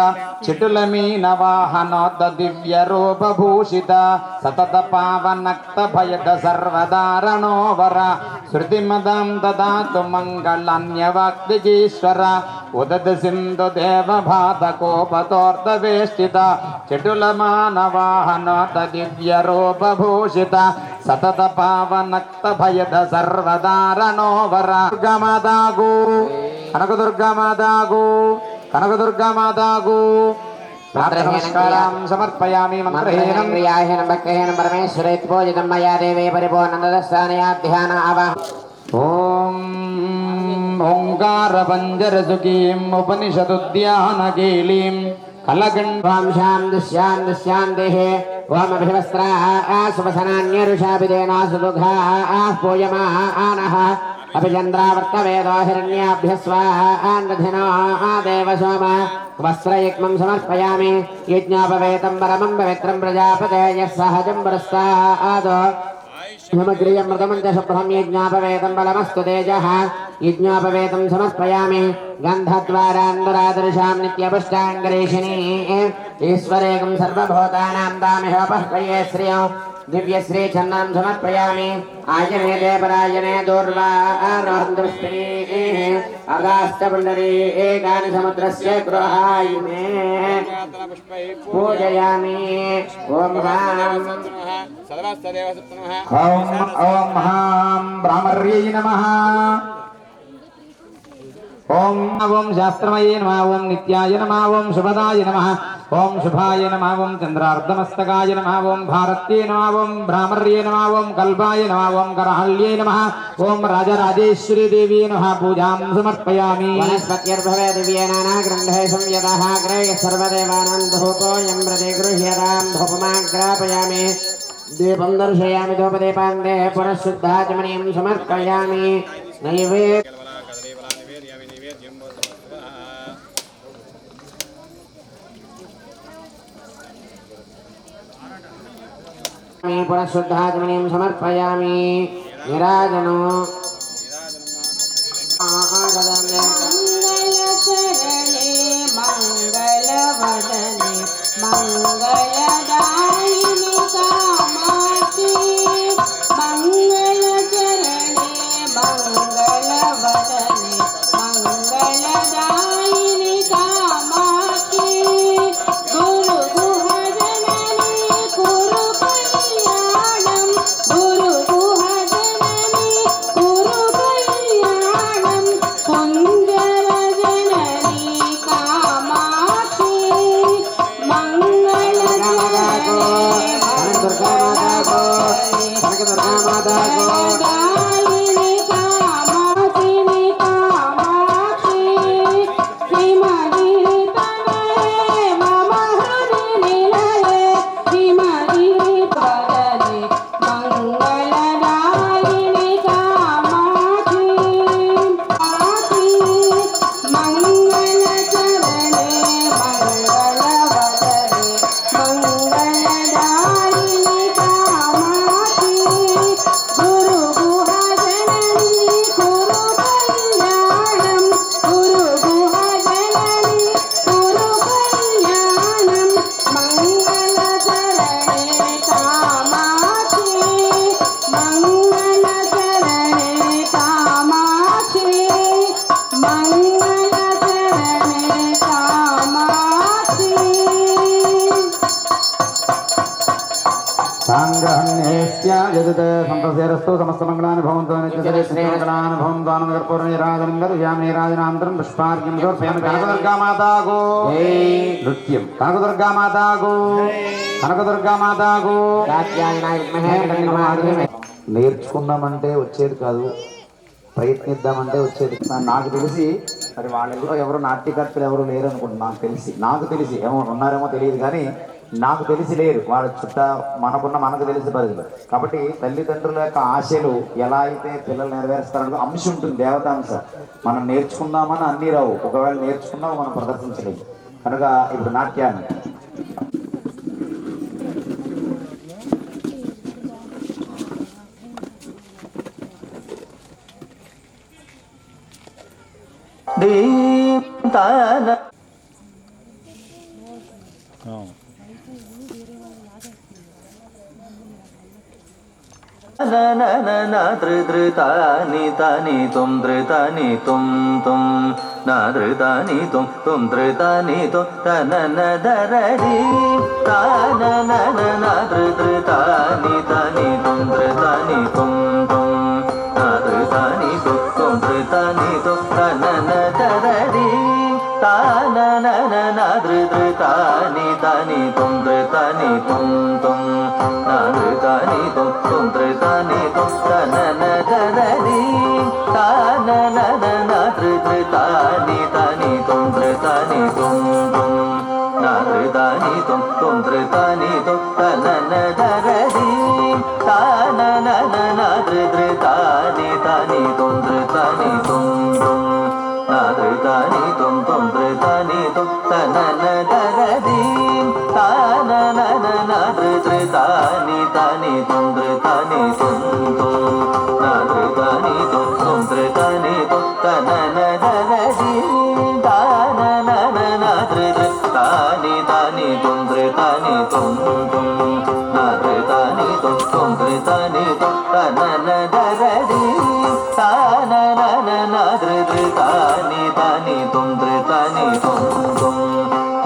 చిటుల మీన వాహనోద్ద దివ్య రూపభూషిత సతత పావనక్త భయద సర్వదారణోవర శృతిమదం దదాతు మంగళన్యవాక్తిజీశ్వర ఉదద సింధు దేవభాతకోపతోర్ధవేష్టిత చిటుల మానవాహనోద్ద దివ్య రూపభూషిత సతత పావనక్త భయద సర్వదారణోవర దుర్గమాతాకు కనకదుర్గమాతాకు కనకదుర్గమాతాకు నమస్కారం సమర్పయామి మంత్రహీనం క్రియాహీనం భక్తహీనం పరమేశ్వరేత్ పూజితం మయా దేవే పరిపూర్ణందస్థానయాధ్యాన ఆవాహ ఓం ఓంకారపంజరసుకీం ఉపనిషదుద్యానగేలీం కలగండ్వాం శాంతిః ఓం అభివస్త్రాశుభసనాన్యరుషాభిదేనాసుదుఘా పూయమానః అభిచంద్రావర్తవేదో హిరణ్యాభ్యస్వాన్నధినో దేవ సోమ వస్త్రయుగ్మం సమర్పయామి యజ్ఞోపవేతం పరమం పవిత్రం ప్రజాపతేయః సహజం పురస్తాదో సమగ్రియమృతమం చ శుభ్రం యజ్ఞోపవేతం బలమస్తు తేజః యజ్ఞోపవేతం సమర్పయామి గంధద్వారాంధరాదర్శాం నిత్యపుష్టాంగరేషిణీ ఈశ్వరేకం సర్వభూతానాం దామిహోపహ్వయే శ్రియం దివ్యశ్రీ చందనం సమర్పయామి ఆయనే దేవరాజనే దూర్వారోర్దృష్టినీ అగాస్తపుండరీ ఏకాని సముద్రస్య గృహాయిమే పూజయామి ఓం హ్రాం ఓం ఓం హాం బ్రాహ్మర్యై నమః ఓం ఓం శాస్త్రమయే నమః ఓం నిత్యాయ నమః ఓం శుభదాయ నమః ఓం శుభాయ నమః ఓం చంద్రార్ధమస్తకాయ నమః ఓం భారత్యే నమః ఓం భ్రామర్యే నమః ఓం కల్పాయ నమః ఓం కరహళ్యే నమః ఓం రాజరాజేశ్వరీ దేవీ నమః పూజాం సమర్పయామి వనస్పత్యర్భవే దివ్యేనానాగ్రంథే సంయతః గ్రేయ సర్వదేవానాం ధూపోయం ప్రతి గృహ్యతాం ధూపమాగ్రాపయామి దీపం దర్శయామి ధూపదీపాంతే పునఃశుద్ధాచమనీయం సమర్పయామి నైవే పునఃశుద్ధాచమనీయం సమర్పయామి నిరాజనో మంగళచరణే మంగళవదనే మంగళదాయిని కామాక్షి మంగళచరణే మంగళవదనే మంగళదాయిని కామాక్షి గురు గుహజనని కురు కళ్యాణం గురు గుహజనని కురు కళ్యాణం కుంజరజనని కామాక్షి మంగళచరణే మంగళదాయిని కామాక్షిని కామాక్షి శ్రీమతి తనయే మమ హృది నిలయే శ్రీమతి పదనే మంగళదాయిని కామాక్షి కామాక్షి మంగళచరణే మంగళవదనే మంగళదాయిని కామాక్షి గురు గుహజనని కురు కళ్యాణం గురు గుహజనని కురు కళ్యాణం మంగళచరణే కామాక్షి మంగళచరణే కామాక్షి మంగళచరణే కామాక్షి సాంగ్రహణ్యేస్య యదుతే సంతసేరస్తు సమస్త మంగళాని భవంతు నిత్యశ్రేష్ఠమంగళాని భవంతు ఆనందకర్పూర నీరాజనం దర్శయామి నీరాజనాంతరం పుష్పార్ఘ్యం సమర్పయామి కనకదుర్గామాతాకు నృత్యం కనకదుర్గామాతాకు కనకదుర్గామాతాకు నేర్చుకుందామంటే వచ్చేది కాదు, ప్రయత్నిద్దామంటే వచ్చేది. నాకు తెలిసి మరి వాళ్ళలో ఎవరు నాట్యకర్తలు ఎవరు లేరు అనుకుంటున్నా. నాకు తెలిసి ఏమో ఉన్నారేమో తెలియదు, కానీ నాకు తెలిసి లేరు. వాళ్ళ చుట్ట మనకు తెలిసి పరిధిలో. కాబట్టి తల్లిదండ్రుల యొక్క ఆశలు ఎలా అయితే పిల్లలు నెరవేరుస్తారో అంశ ఉంటుంది, దేవతాంశ. మనం నేర్చుకుందామని అన్నీ రావు, ఒకవేళ నేర్చుకున్నావు మనం ప్రదర్శించలేము. కనుక ఇప్పుడు నాట్యాన్ని దీప్తాన ధృతాని తాని తుం ధృతాని తుం తుం నా ధృతాని తుం తుం ధృతాని తుం తనన ధరడి తాన ధృతాని తాని తుం ధృతాని తుం తుం నా ధృతాని తుం తుం ధృతాని తుం తనన ధరడి తాన ధృతాని తాని తుం ధృతాని తుం తుం నా ధృతాని తుం తుం ధృతాని తుం తనన ధరడి తాన ధృతాని తాని తుం ధృతాని తుం తుం నా ధృతాని తుం తుం ధృతాని తుం తనన ధరడి తాన ధృతాని తాని తుం ధృతాని తుం తుం నా ధృతాని తుం తుం ధృతాని తుం తనన ధరడి తాన ధృతాని తాని తుం ధృతాని తుం తుం నా ధృతాని తుం తుం ధృతాని తుం తనన ధరడి తాన ధృతాని తాని తుం ధృతాని తుం తుం నా ధృతాని తుం తుం ధృతాని తుం తనన ధరడి తాన ధృతాని తాని తుం ధృతాని తుం తుం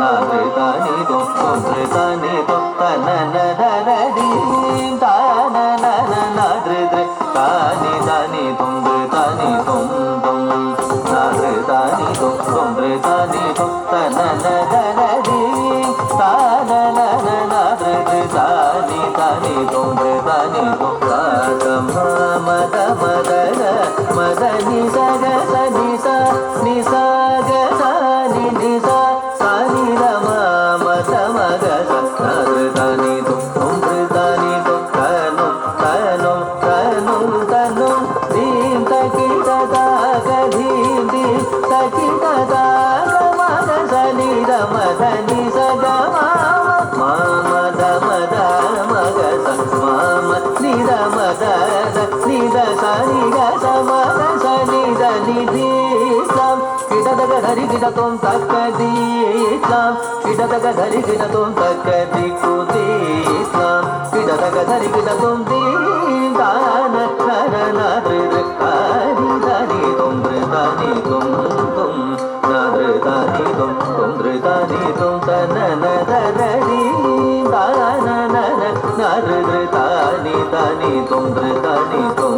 నా ధృతాని తుం తుం ధృతాని తుం తనన ధరడి తాన ధృతాని తాని తుం ధృతాని తుం తుం నా ధృతాని తుం తుం ధృతాని తుం తనన ధరడి తాన ధృతాని తాని తుం ధృతాని తుం మద మదన మదని సగ సని స ని స గ స ని ని స సని రమ మద మగ స ధృతాని తుం తుం ధృతాని తుం తను తను తను తను దీం తకి తదా గధీం ది తకి తదా మద సని రమ ధని స గ మా మద మద మగ స మామ ని ద మద ని ద స ని గ స మద స ని ద ని ది సం కిట దగ ధరి కిట తుం తక్క ది సం కిట దగ ధరి కిట తుం తక్క ది కు ది సం కిట దగ ధరి కిట తుం ది దాన నర నర హరి ధరి తుం ధృతాని తుం తుం నా ధృతాని తుం తుం ధృతాని తుం తనన ధరడి దాన నర నర ధృతాని తాని తుం ధృతాని తుం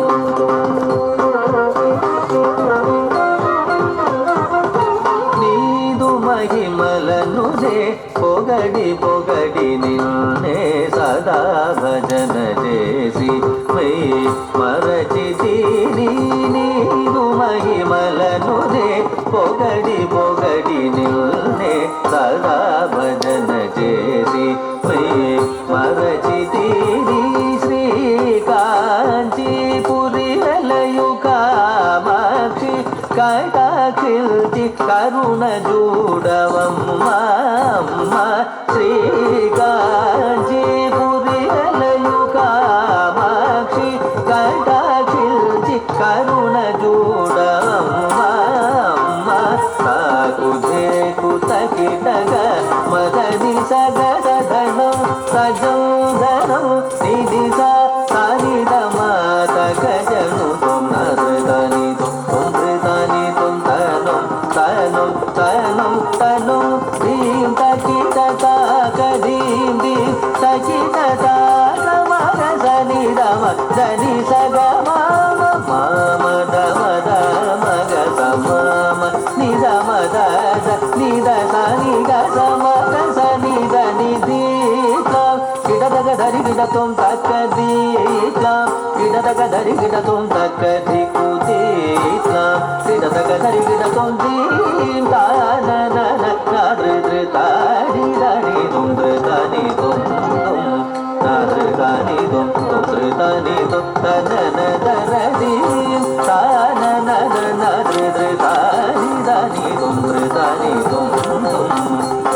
నీదు మహిమలను పొగడి పొగడి నిన్నే సదా భజన చేసి మై మరచితి నీదు మహిమలను పొగడి పొగడి నిన్నే సదా భజన చేసి మై మరచితి శ్రీకాంచీపురి వెలయు కామాక్షి కటాక్షిల్చి కరుణ చూడవమ్మ శ్రీకాంచీపురి వెలయు కామాక్షి కటాక్షిల్చి కరుణ చూడవమ్మ సాకు చేకు తకిటగ మదని సగదనం సజం ధనం నిధి సాని మాత గజను తుం ధృతాని తుం తుం ధృతాని తుం తనం తనం తనం తనం దీం తకి తకా కదీం దీం తకి తకా మగ సని రమ దని సగ మామ మామ దమ మగ సమామ ని దమ ద ని ద సని గ సమ గ సని ద ని ది కిట దగ ధరి కిట తుం తక్క ది కిట దగ ధరి కిట తుం తక్క ది కు ది కిట దగ ధరి కిట తుం ది తాన న ధృతాని ధరి తుం ధృతాని తుం తుం నా ధృతాని తుం తుం ధృతాని తుం తనన ధరడి తాన న ధృతాని ధరి తుం ధృతాని తుం తుం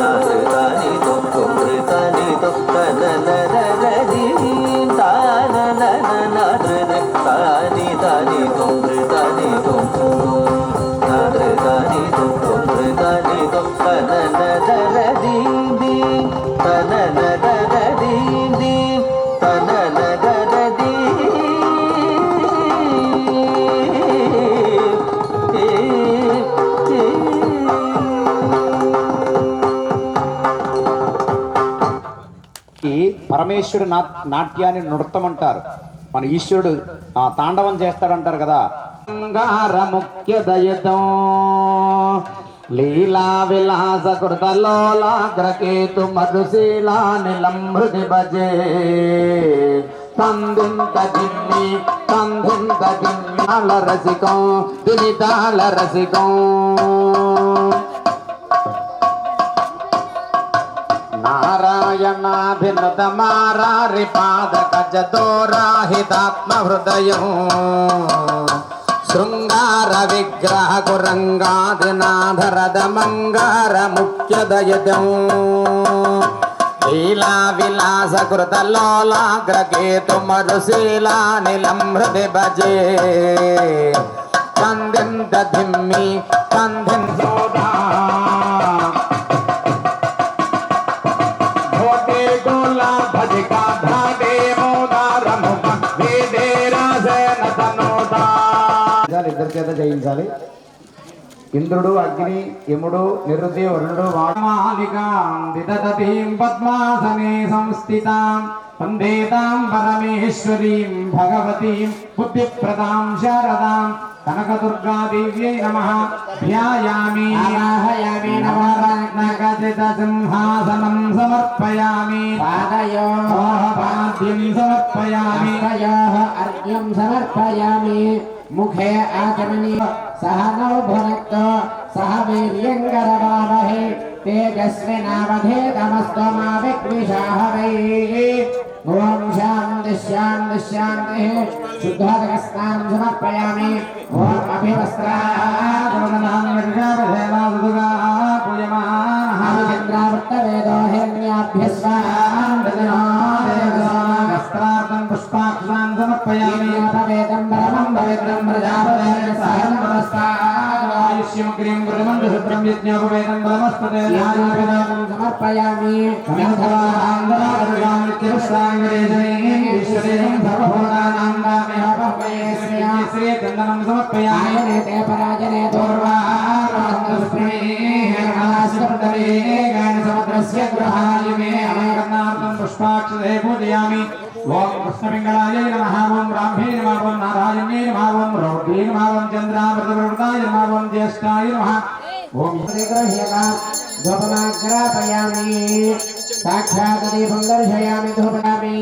నా ధృతాని తుం తుం ధృతాని తుం తనన ధరడి తాన న ధృతాని ధరి తుం ధృతాని తుం తుం నా ధృతాని పరమేశ్వరుడు నాట్యాన్ని నృత్యం అంటారు. మన ఈశ్వరుడు తాండవం చేస్తాడంటారు కదా. ముఖ్య దయతో లీలా విలాస కృతలోలాగ్రకేతు మధుశీలా నిలం హృది భజే తందింత దిన్ని తాళ రసికం దిని తాళ రసికం నారాయణాభినత మారారి పాదక జదోరాహితాత్మ హృదయం శృంగార విగ్రహ కురంగాదినాధరద మంగార ముఖ్య దయదం లీలా విలాస కృత లోలాగ్రకేతు మరుశీలా నిలం హృది భజే కందింత ధిమ్మి కందిం సోదా భోటే గోలా భజికా ధాడే మోదార ముఖ వేదే రాజన తనోదా. ఇద్దరి చేత జయించాలి. ఇంద్రుడు, అగ్ని, యముడు, నిరుతి, వరుణుడు పద్మాసనే సంస్థితాం వందేతాం పరమేశ్వరీం భగవతీం బుద్ధిప్రదాం శారదాం కనకదుర్గాదేవ్యై నమః. ధ్యాయామి ఆవాహయామి నవరత్నఖచిత సింహాసనం సమర్పయామి పాదయోః సమర్పయామి అర్ఘ్యం సమర్పయామి. मुखे आचमनी सह नौ भुनक्तो सह वीर्यङ्करवावहै तेजस्विनावधेतमस्तु मा विद्विषावहै. ओम शान्ति शान्ति शान्तिः. शुद्धोदकस्नानं समर्पयामि. ओम अभिवस्त्रादुर्गापूयमानः वस्त्रार्थं पुष्पाक्षां समर्पयामि. वेदं परमं पवित्रं प्रजापतेन सहं नमस्कारायुष्यमग्रिं गुरुमन्दशुद्रं यज्ञोपवेदं बलमस्तते याजोपवेदं समर्पयामि. ईश्वरेण सर्वभूतानां श्रीचन्दनं समर्पयामि. ते पराजने समुद्रस्य गृहायुमे अमेकर्णार्थं पुष्पाक्षते पूजयामि. ओम कृष्णपिङ्गलाय नमः. ओम ब्राह्मे नमः. ओम नारायणे नमः. ओम रौद्रे नमः. ओम चन्द्रामृतवृताय नमः. ओम ज्येष्ठाय नमः. ओम श्रीगृह्यका धूपमाग्रापयामि. साक्षात् दीपं दर्शयामि. धूपयामि.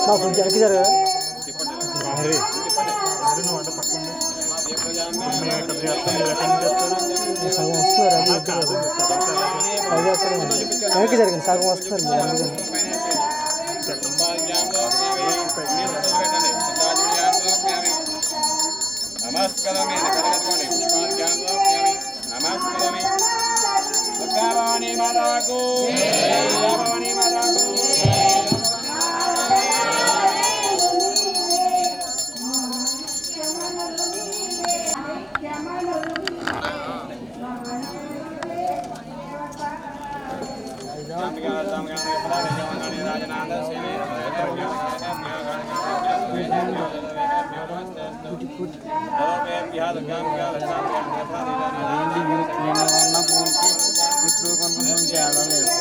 కొంచెం వెనక్కి జరగ సగం వస్తున్నారు. అది అక్కడ వెనక్కి జరిగింది. సగం వస్తున్నారు మీరు అందుకని. నమస్కారమే కలగట్టుకోండి. నమస్కారమే భగవాని మాతాకు భగవాని మాతాకు ఇప్పుడు కొంచెం తేడా లేదు.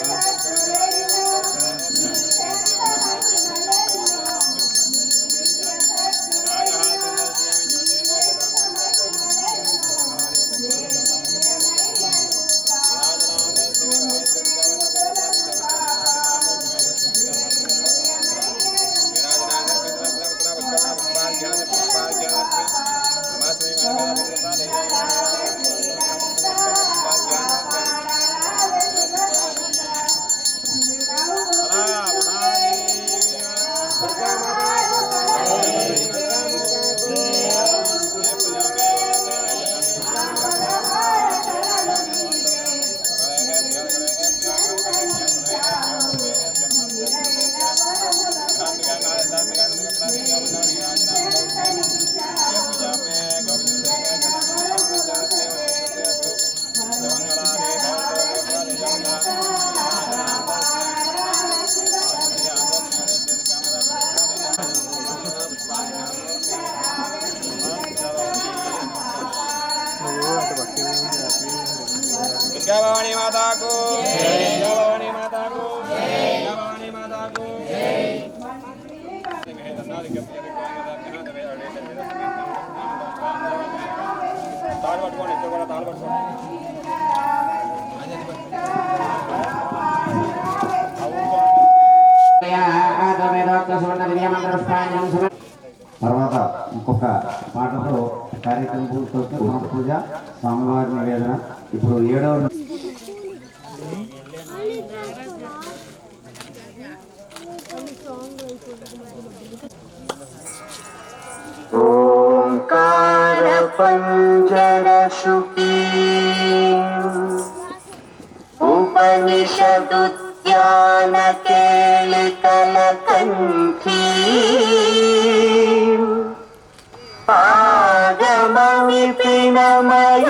भवानी माता को भवानी माता को भवानी माता को ताल पట్టుకోండి ఇక్కడ కూడా తాళ పట్టుకోండి తర్వాత ఇంకొక పాటతో కార్యక్రమం పూర్తవుతుంది. పూజ, స్వామివారి నివేదన. ఇప్పుడు 7వ ఓంకార పంజర శుకి ఉపనిషదుద్యాన కేళికల కంఠీ ఆగమమి పినమయూరీ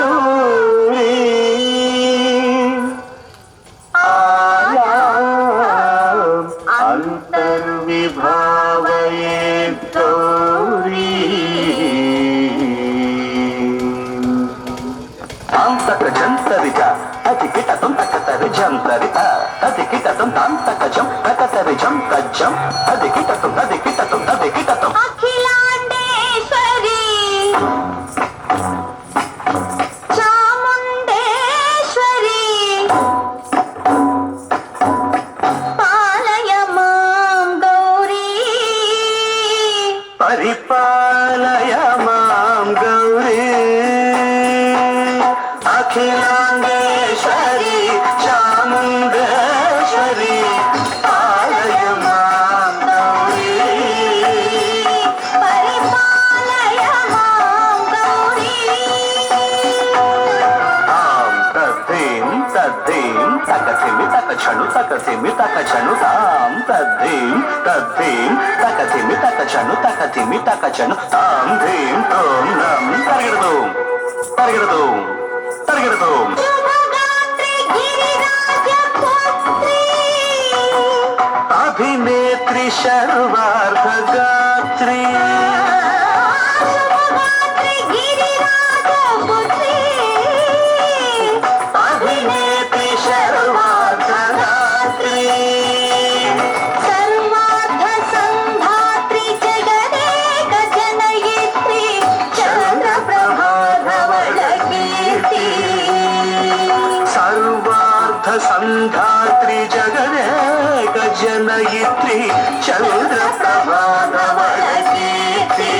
అంతర్విభావయే గౌరీ అంతక జంతరిజ అతి కిటతం తకతరి జంతరిత అతి కిటతం తాంతక జం తకతరి జం కజ్జం అతి కిటతం అతి కిటతం అతి కిటతం అఖిలాండేశ్వరి చాముండేశ్వరి పాలయ మాం గౌరీ పరిపాలయ మాం గౌరీ అఖిలాండేశ్వరి చాముండేశ్వరి పాలయ మాం గౌరీ పరిపాలయ మాం గౌరీ తాం తద్ధీం తద్ధీం తకసిమి తకచను తకసిమి తకచను తాం తద్ధీం తద్ధీం తకసిమి తకచను తకసిమి తకచను తాం ధీం తోం నం తరగడదు తరగడదు తరగడదు శుభగాత్రి గిరిరాజ పుత్రి అభినేత్రి శర్వార్ధగాత్రి శుభగాత్రి గిరిరాజ పుత్రి అభినేత్రి శర్వార్ధగాత్రి సర్వార్థ సంధాత్రి జగదేక జనయిత్రి చంద్రప్రభాధవళ కీర్తి సర్వార్థ సంధాత్రి జగదేక జనయిత్రి చంద్ర ప్రభాధవళ కీర్తి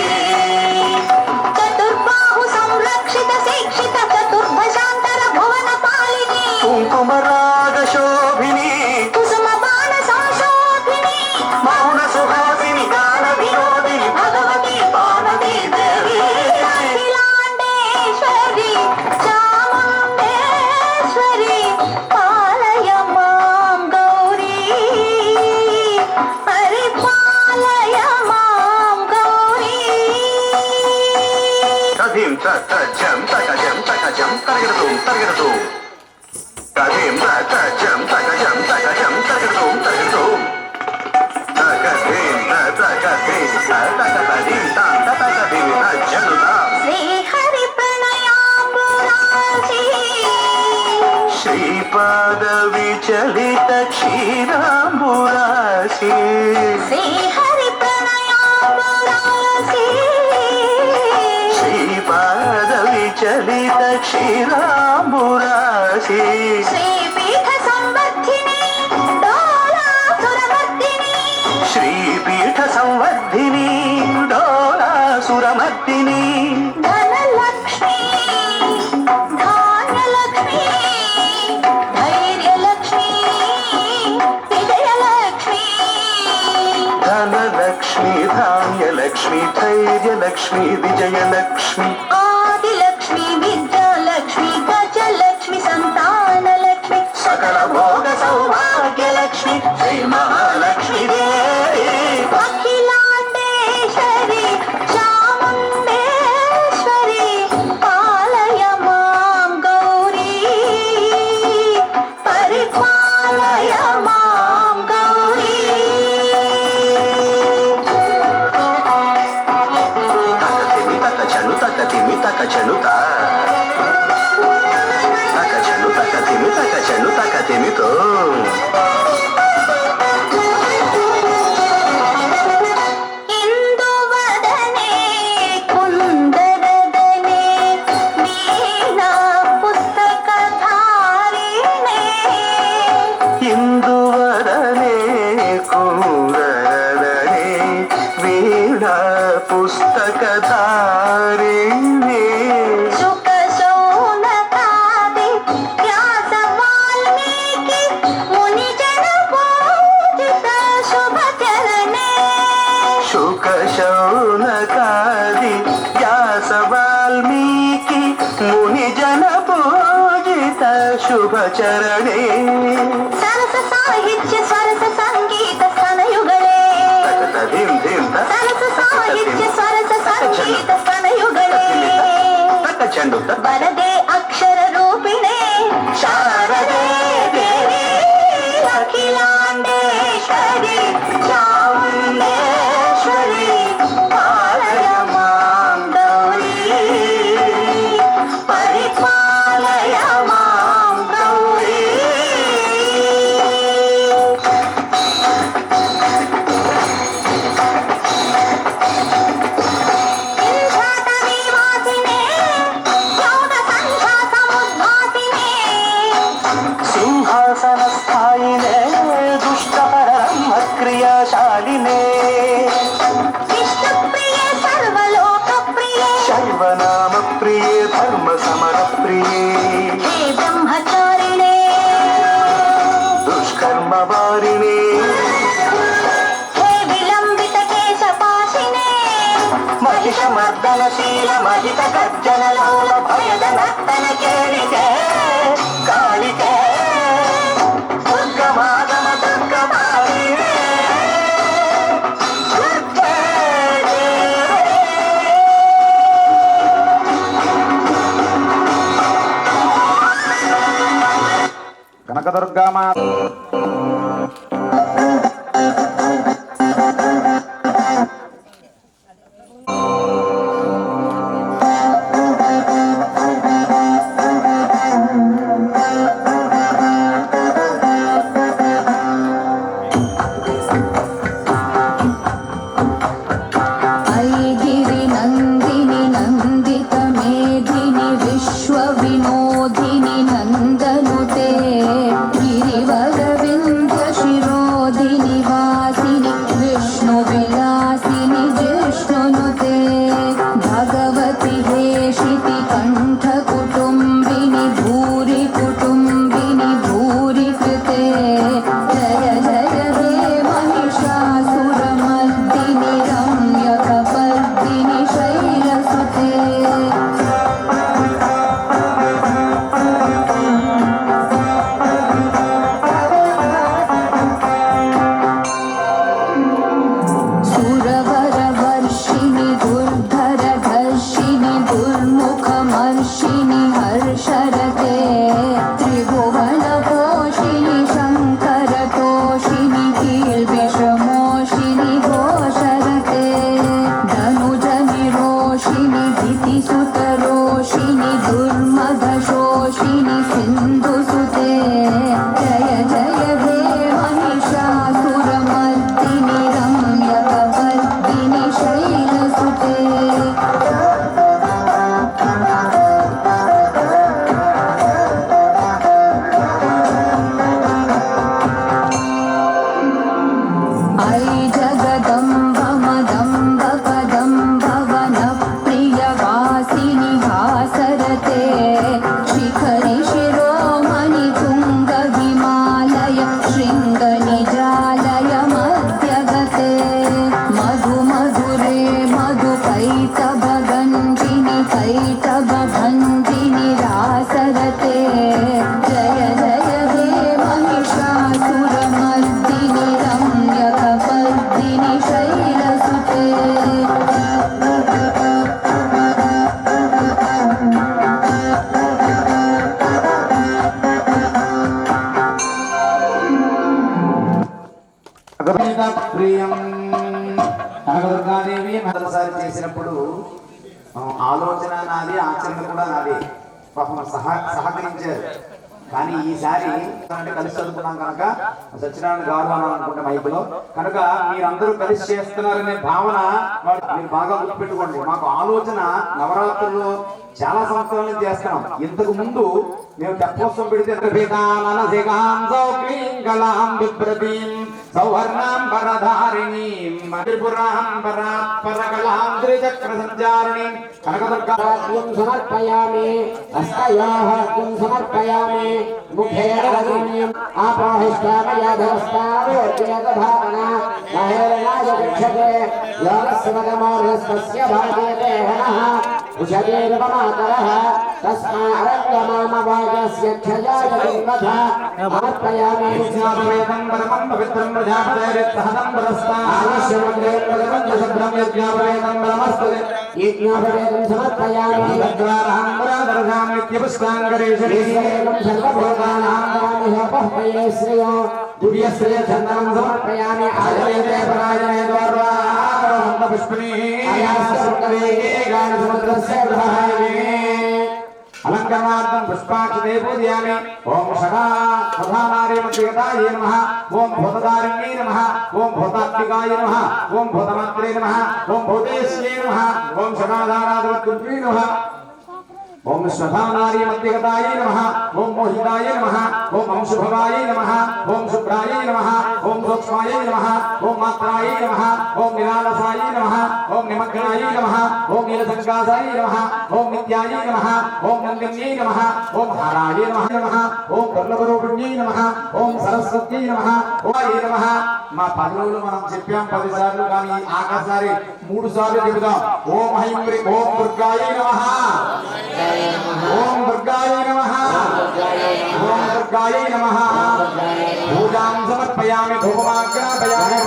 చతుర్బాహు సంరక్షిత శిక్షిత చతుర్భశాంతర భువన పాలిని కుంకుమరాగ శోభిని కుసుమ బాణ సంశోభిని మౌన సుహాసిని గాన వినోదిని భగవతి పార్వతీ దేవి అఖిలాండేశ్వరి చాముండేశ్వరి పాలయ మాం గౌరీ పరిపాలయ మాం గౌరీ తథీం తజం తగజం తగజం తరగడదు తరగడదు తథీం తజం తగజం తగజం తరగడదు తరగడదు తగధీం తగధీం తగధీం తగధీం జనుదాం శ్రీహరి ప్రణయాంబురాసి శ్రీపాద శ్రీపీఠ సంవర్ధిని డోలాసురమర్దిని శ్రీపీఠ సంవర్ధిని డోలాసురమర్దిని ధనలక్ష్మి ధాన్యలక్ష్మి ధైర్యలక్ష్మి విజయలక్ష్మి ధనలక్ష్మి ధాన్యలక్ష్మి ధైర్యలక్ష్మి విజయలక్ష్మి ఆదిలక్ష్మి విద్యాలక్ష్మి గజలక్ష్మి సంతానలక్ష్మి సకల భోగ సౌభాగ్యలక్ష్మి శ్రీ మహాలక్ష్మి దేవి అఖిలాండేశ్వరి చాముండేశ్వరి పాలయ మాం గౌరీ పరిపాలయ మాం గౌరీ తక చను తక తిమి తక చనుత తక చను తక తిమి తక చను తక తిమితో ఇందువదనే కుందరదనే వీణా పుస్తకధారిణే ఇందువదనే కుందరదనే వీణా పుస్తకధారిణి శుక శౌనకాది వ్యాస వాల్మీకి ముని జన పూజిత శుభచరణే శుక శౌనకాది వ్యాస వాల్మీకి ముని జన పూజిత శుభచరణే సరస సాహిత్య సరస సంగీత స్తనయుగళే ధిం ధిం సరస సాహిత్య సరస సంగీత స్తనయుగళే తక చండు వరదే అక్షర రూపిణే శారదే దేవి అఖిలాండేశ్వరి చాముండేశ్వరి పాలయ మాం గౌరీ పరిపాలయ మాం గౌరీ ఇంద్రాట నివాసినే యౌన సంధ్యా సముద్భాసినే సింహాసన స్థాయినే దుష్టపరమ క్రియాశాలినే విష్ణుప్రియే సర్వలోకప్రియే శైవనామ ప్రియే ధర్మ సమర ప్రియే హే బ్రహ్మచారిణే దుష్కర్మ వారిణే హే విలంబిత కేశపాశినే మహిషమర్దనశీల మహిత గర్జన లోల భయద నర్తన కేళికే కాళికే దుర్గమాగమ దుర్గమాలినే దుర్గే కనకదుర్గామాత ఐగిరి నందిని నందిత మేధిని విశ్వ వినోదిని నందనుతే గిరివర మొదటిసారి చేసినప్పుడు ఆలోచన నాది, ఆచరణ కూడా నాది. పాపం సహకరించారు. కానీ ఈసారి అంటే కలిసి చదువుకున్నాం కనుక సత్యనారాయణ గారు అని అనుకుంటే మైకులో కనుక మీరందరూ కలిసి చేస్తున్నారనే భావన మీరు బాగా గుర్తుపెట్టుకోండి. మాకు ఆలోచన నవరాత్రుల్లో చాలా సంవత్సరాల నుంచి చేస్తున్నాం. ఇంతకు ముందు మేము తెప్పోత్సవం పెడితే సమర్పయామి హస్తాయాహ్యం సమర్పయామి ముఖేన రజనీయం ఆపోహిష్టామయాధవస్తారోగ్యగధారణ మహేరణాయ గచ్చతే యోగస్మగమోరస్తస్య భాగేతే హనః ఉషదేర్వమాతరః తస్మారంగమామవాగస్య క్షయాయ దివధ సమర్పయామి యజ్ఞాపవేదం పరమం పవిత్రం ప్రజాపతేరిత్తహనం పరస్తా ఆవిశ్యమంత్రేం పరమం శబ్దం యజ్ఞాపవేదం పరమస్తుతే యజ్ఞాపవేదం సమర్పయామి తద్వారాహం పరాదర్శాం నిత్యపుష్టాంగరేషి సర్వభూతానాం పరమేహపహ్మయే శ్రేయో దివ్యశ్రేయ చందనం సమర్పయామి ఆజయతే పరాజనే ద్వారాహం పుష్పణీ ఆయాసర్కవే గాన సముద్రస్య ప్రహాయే अलंकरणार्थं पुष्पाक्षते पूजयामि। ओम सदा प्रधानार्यमतिगताय नमः। ओम भूतदारिण्ये नमः। ओम भूतात्मिकाय नमः। ओम भूतमात्रे नमः। ओम भूतेश्ये नमः। ओम सदाधाराधवत्कुंत्री नमः। ओम स्वधानार्यमतिगताय नमः। ओम मोहिताय नमः। ओम अंशुभवाय नमः। ओम शुभ्राय नमः। ओम सूक्ष्माय नमः। ओम मात्राय नमः। ओम निरालसाय नमः। ओम निमग्नाय नमः। ओम नीलसंकासाय नमः। ओम नित्याय नमः। ओम नंदिन्ये नमः। ओम हाराय नमः। ओम दुर्लभरूपिण्ये नमः। ओम सरस्वत्यै नमः। ओम नमः। మా 10 రోజులు మనం చెప్పాం 10 సార్లు కానీ ఆఖరిసారి 3 సార్లు చెబుదాం. ఓం ఐం హ్రీం ఓం దుర్గాయ నమః. ఓం దుర్గాయ నమః. ఓం దుర్గాయ నమః. పూజాం సమర్పయామి ధూపమాగ్రాపయామి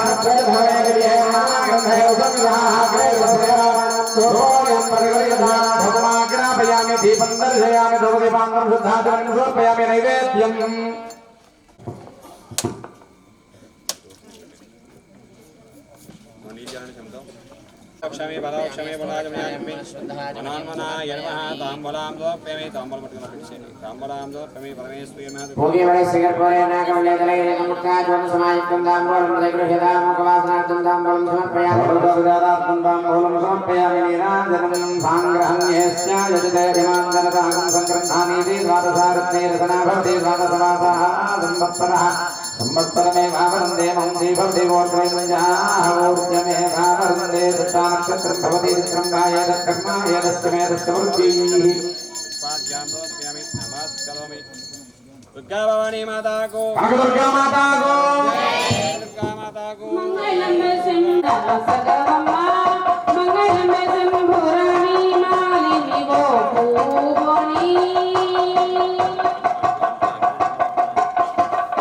ధూపమాగ్రాపయామి దీపం దర్శయామి ధూపదీపాంతరం శుద్ధాచరణం సమర్పయామి నైవేద్యం. क्षमे पदाव क्षमे पदाजमयामि अनान्मनाय नमः ताम्बूलां समर्पयामि ताम्बूलं पठितुम् ताम्बूलां समर्पयामि परमेश्वराय नमः भोगे वरे श्रीगर्भोरेण कमलेदलैरेण मुक्ताज्वलं समायुक्तं ताम्बूलं प्रतिगृह्यतां मुखवासनार्थं ताम्बूलं समर्पयामि भगवदादात्मं ताम्बूलं समर्पयामि नीराञ्जनं भाङ्ग्रहण्येश्च यजतेऽभिमान्दनताहं सङ्गृह्णामीति द्वादशारत्ने रसना भवति द्वादशमासाः संवत्सरः संवत्सरमेवावरन्दे महन्ति भवति गोत्रैर्मञ्जाहवोर्जमेवावरन्दे दत्तानक्षत्रं भवति दृष्टङ्गाय दत्कर्माय दष्टमे दष्टवृत्तिः पाद्यां समर्पयामि नमस्करोमि दुर्गा भवानी माता को दुर्गा माता को दुर्गा माता को मंगलम सिंहासगमम्मा मंगलम शंभुराणी मालिनी वो पूवनी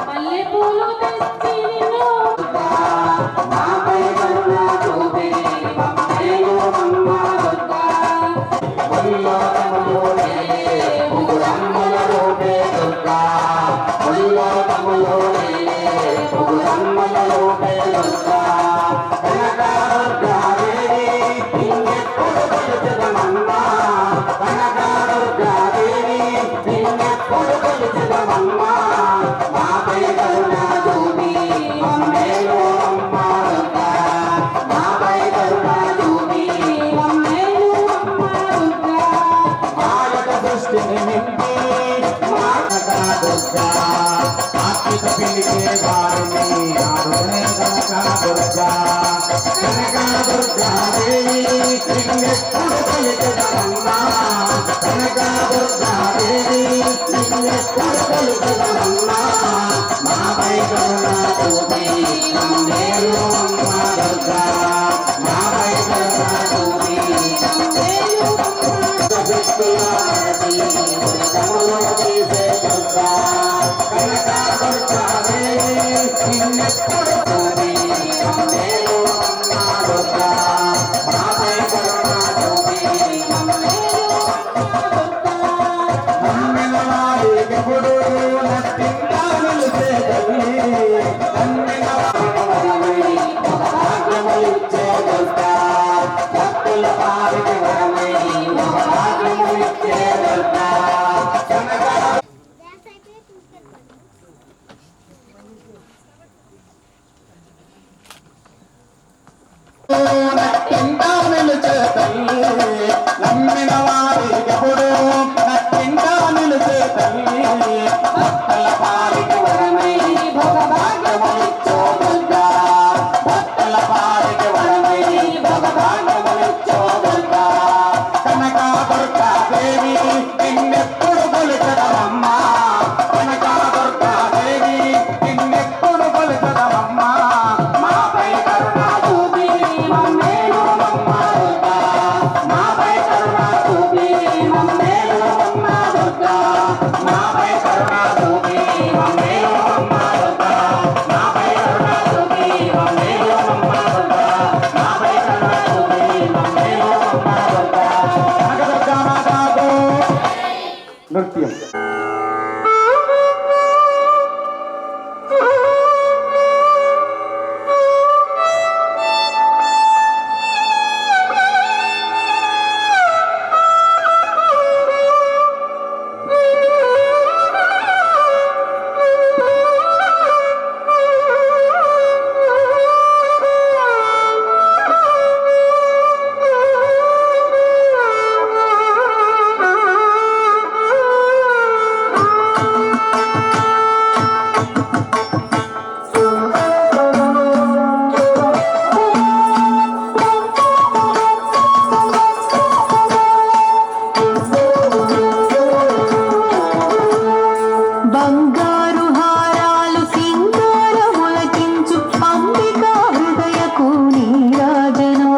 मल्ले पूलो तेस्ती निन्नो मापै करुणा जोबे मम्मेलो मम्मा दुर्गा मुल्लो तमुलोने मुकुरम्मल रूपे दुर्गा मुल्लो तमुलोने मुकुरम्मल रूपे दुर्गा कनका दुर्गा देवी निन्नेप्पुडु कोलिचिदमम्मा कनका दुर्गा देवी निन्नेप्पुडु कोलिचिदमम्मा मापै करुणा जोबे मम्मेलो मम्मा दुर्गा मापै करुणा जोबे मम्मेलो अम्मा दुर्गा मायक दृष्टि निमित्ति माता दुर्गा आत्मिक पिंडिके वारिणी आरुणे कनका दुर्गा देवी निन्नेप्पुडु कोलिचिदमम्मा कनका दुर्गा देवी निन्नेप्पुडु कोलिचिदमम्मा मापै करुणा जोबे मम्मेलो अम्मा दुर्गा मापै करुणा जोबे मम्मेलो दुर्गा పాలికి వరమై భోగభాగ్యములిచ్చే దుర్గా నట్టింటా నిలిచే తల్లి నమ్మిన వారికెప్పుడు నట్టింటా నిలిచే తల్లి భక్తుల పాలికి వరమై భోగభాగ్యములిచ్చే దుర్గా భక్తుల పాలికి వరమై భోగభాగ్యములిచ్చే దుర్గా కనకా దుర్గా దేవి నిన్నెప్పుడు కొలిచదమమ్మా కనకా దుర్గా దేవి నిన్నెప్పుడు కొలిచదమమ్మా మాపై కరుణ చూపి మమ్మేలు మమ్మ దుర్గా మాపై కరుణ చూపి మమ్మేలు మమ్మ దుర్గా మాపై కరుణ చూపి మమ్మేలు మమ్మ దుర్గా మాపై కరుణ చూపి మమ్మేలు మమ్మ దుర్గా మాపై కరుణ చూపి మమ్మేలు మమ్మ దుర్గా కనకదుర్గా మాతాకు నృత్యం బంగారు హారాలు సింగారములకించు అంబికా హృదయకు నీరాజనం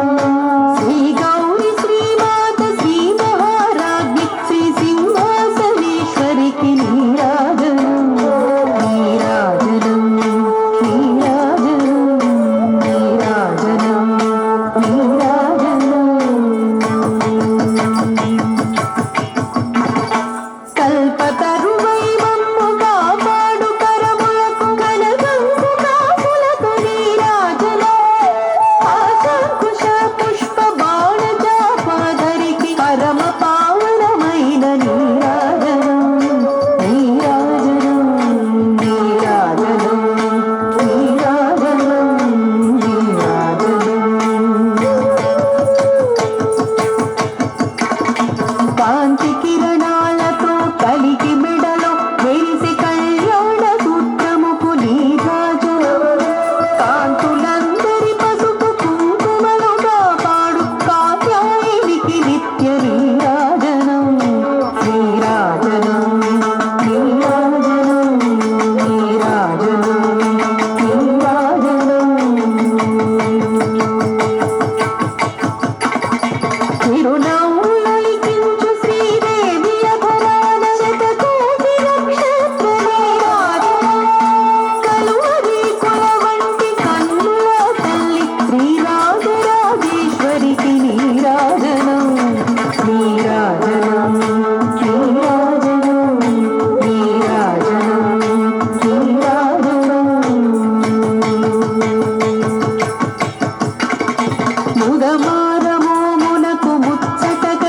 శ్రీ గౌరి శ్రీమాత శ్రీ మహారాజ్ఞి శ్రీ సింహాసనేశ్వరికి నీరాజనం నీరాజనం నీరాజనం నీరాజనం నీరాజనం కల్పతరువై మమ్ము కాపాడు కరములకు ఘనగంగు కాపులకు నీరాజనం ఆశంకుశ పుష్ప బాణ జాపాధరికి పరమ పావనమైన నీరాజనం నీరాజనం నీరాజనం నీరాజనం నీరాజనం కాంతి కిరణాలతో కలిగి మెడలో మెరిసి కళ్యాణ సూత్రముకు నీరాజనం కాంతులందరి పసుపు కుంకుమలు కాపాడు కాత్యాయనికి నిత్య నీరాజనం నీరాజనం నీరాజనం నీరాజనం నీరాజనం తిరునవ్వులొలికించు శ్రీదేవి అధరాన శతకోటి నక్షత్ర నీరాజనం కలువరి కొల వంటి కన్నుల తల్లి శ్రీరాజరాజేశ్వరికి నీరాజనం నీరాజనం నీరాజనం నీరాజనం నీరాజనం ముదమారమోమునకు ముచ్చటగ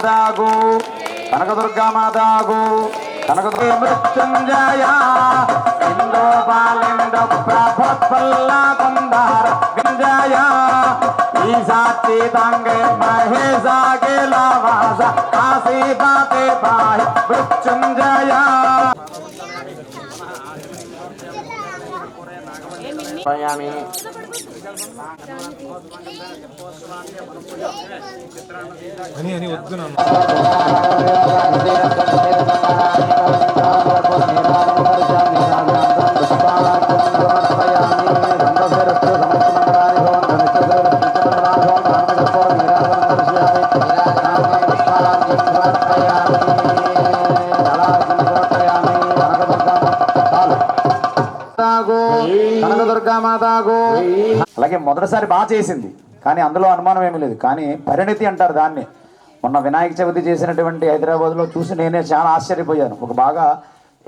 మాతాకు కనకదుర్గా మాతాకు మృత్యుంజయ ఇందో బాలింద ప్రభత్వల్లాకుందార వింజయ ఈశాచితాంగే మహేశాగే లావాస ఆసీ బాతే బాహి మృత్యుంజయ పయామి అని వద్దు నాన్న. అలాగే మొదటిసారి బాగా చేసింది, కానీ అందులో అనుమానం ఏమీ లేదు. కానీ పరిణితి అంటారు దాన్ని. మొన్న వినాయక చవితి చేసినటువంటి హైదరాబాద్లో చూసి నేనే చాలా ఆశ్చర్యపోయాను. ఒక బాగా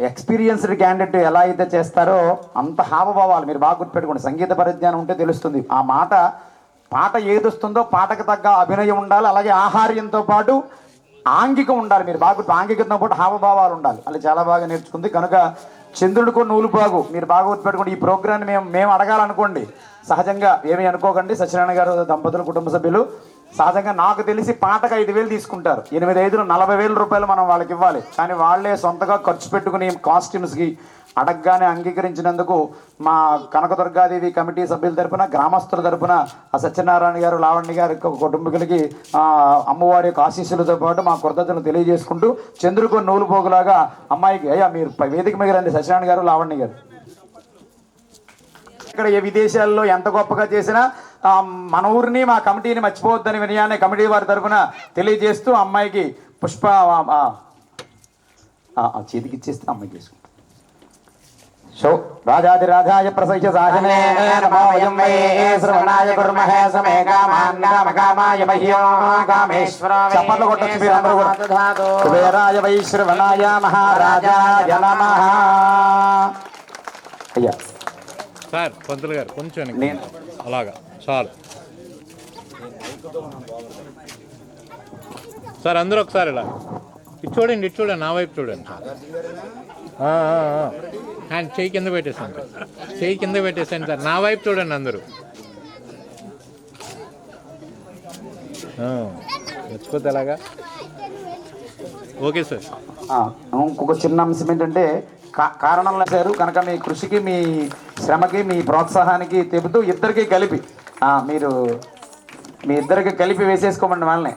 ఎక్స్పీరియన్స్డ్ క్యాండిడేట్ ఎలా అయితే చేస్తారో అంత హావభావాలు మీరు బాగా గుర్తుపెట్టుకోండి. సంగీత పరిజ్ఞానం ఉంటే తెలుస్తుంది. ఆ పాట ఏదొస్తుందో పాటకు తగ్గ అభినయం ఉండాలి. అలాగే ఆహార్యంతో పాటు ఆంగికం ఉండాలి. మీరు బాగా ఆంగికంతో పాటు హావభావాలు ఉండాలి. అలా చాలా బాగా నేర్చుకుంది. కనుక చంద్రుడికో నూలు బాగు మీరు బాగా గుర్తుపెట్టుకోండి. ఈ ప్రోగ్రాన్ని మేము అడగాలనుకోండి, సహజంగా ఏమీ అనుకోకండి. సత్యనారాయణ గారు దంపతులు కుటుంబ సభ్యులు సహజంగా నాకు తెలిసి పాటకు 5,000 తీసుకుంటారు. 8 5 40,000 రూపాయలు మనం వాళ్ళకి ఇవ్వాలి. కానీ వాళ్ళే సొంతగా ఖర్చు పెట్టుకుని కాస్ట్యూమ్స్కి అడగగానే అంగీకరించినందుకు మా కనకదుర్గాదేవి కమిటీ సభ్యుల తరపున, గ్రామస్తుల తరపున ఆ సత్యనారాయణ గారు, లావణ్య గారి కుటుంబీకులకి అమ్మవారి యొక్క ఆశీస్సులతో పాటు మా కృతజ్ఞతలు తెలియజేసుకుంటూ చంద్రుకు నూలు పోగులాగా అమ్మాయికి అయ్యా మీరు వేదిక మీద రండి. సత్యనారాయణ గారు, లావణ్య గారు ఇక్కడ ఏ విదేశాల్లో ఎంత గొప్పగా చేసినా మన ఊరిని మా కమిటీని మర్చిపోవద్దని వినయాన్ని కమిటీ వారి తరఫున తెలియజేస్తూ అమ్మాయికి పుష్ప చేతికి ఇచ్చేస్తే అమ్మాయికి చేసుకుంటాం. సో రాజాదిరాజాయ ప్రసహ్య సాహనే నమో వయం వై శ్రవణాయ కుర్మహే సమే కామాన్ కామకామాయ మహ్యం కామేశ్వరాయ చప్పట్లు కొట్టొచ్చు మీరు అందరూ కూడా. కుబేరాయ వై శ్రవణాయ మహారాజాయ నమః. అయ్యా సార్ పంతులు గారు కొంచెం అలాగా చాలు సార్. అందరూ ఒకసారి ఇలా ఇటు చూడండి, నా వైపు చూడండి. హ్యాండ్ చెయ్యి కింద పెట్టేసాను సార్, చెయ్యి కింద పెట్టేసాను సార్. నా వైపు చూడండి అందరూ. మర్చిపోతే ఎలాగా? Okay sir. ఇంకొక చిన్న అంశం ఏంటంటే కారణం లేరు కనుక మీ కృషికి, మీ శ్రమకి, మీ ప్రోత్సాహానికి చెబుతూ ఇద్దరికి కలిపి మీరు మీ ఇద్దరికి కలిపి వేసేసుకోమండి వాళ్ళని.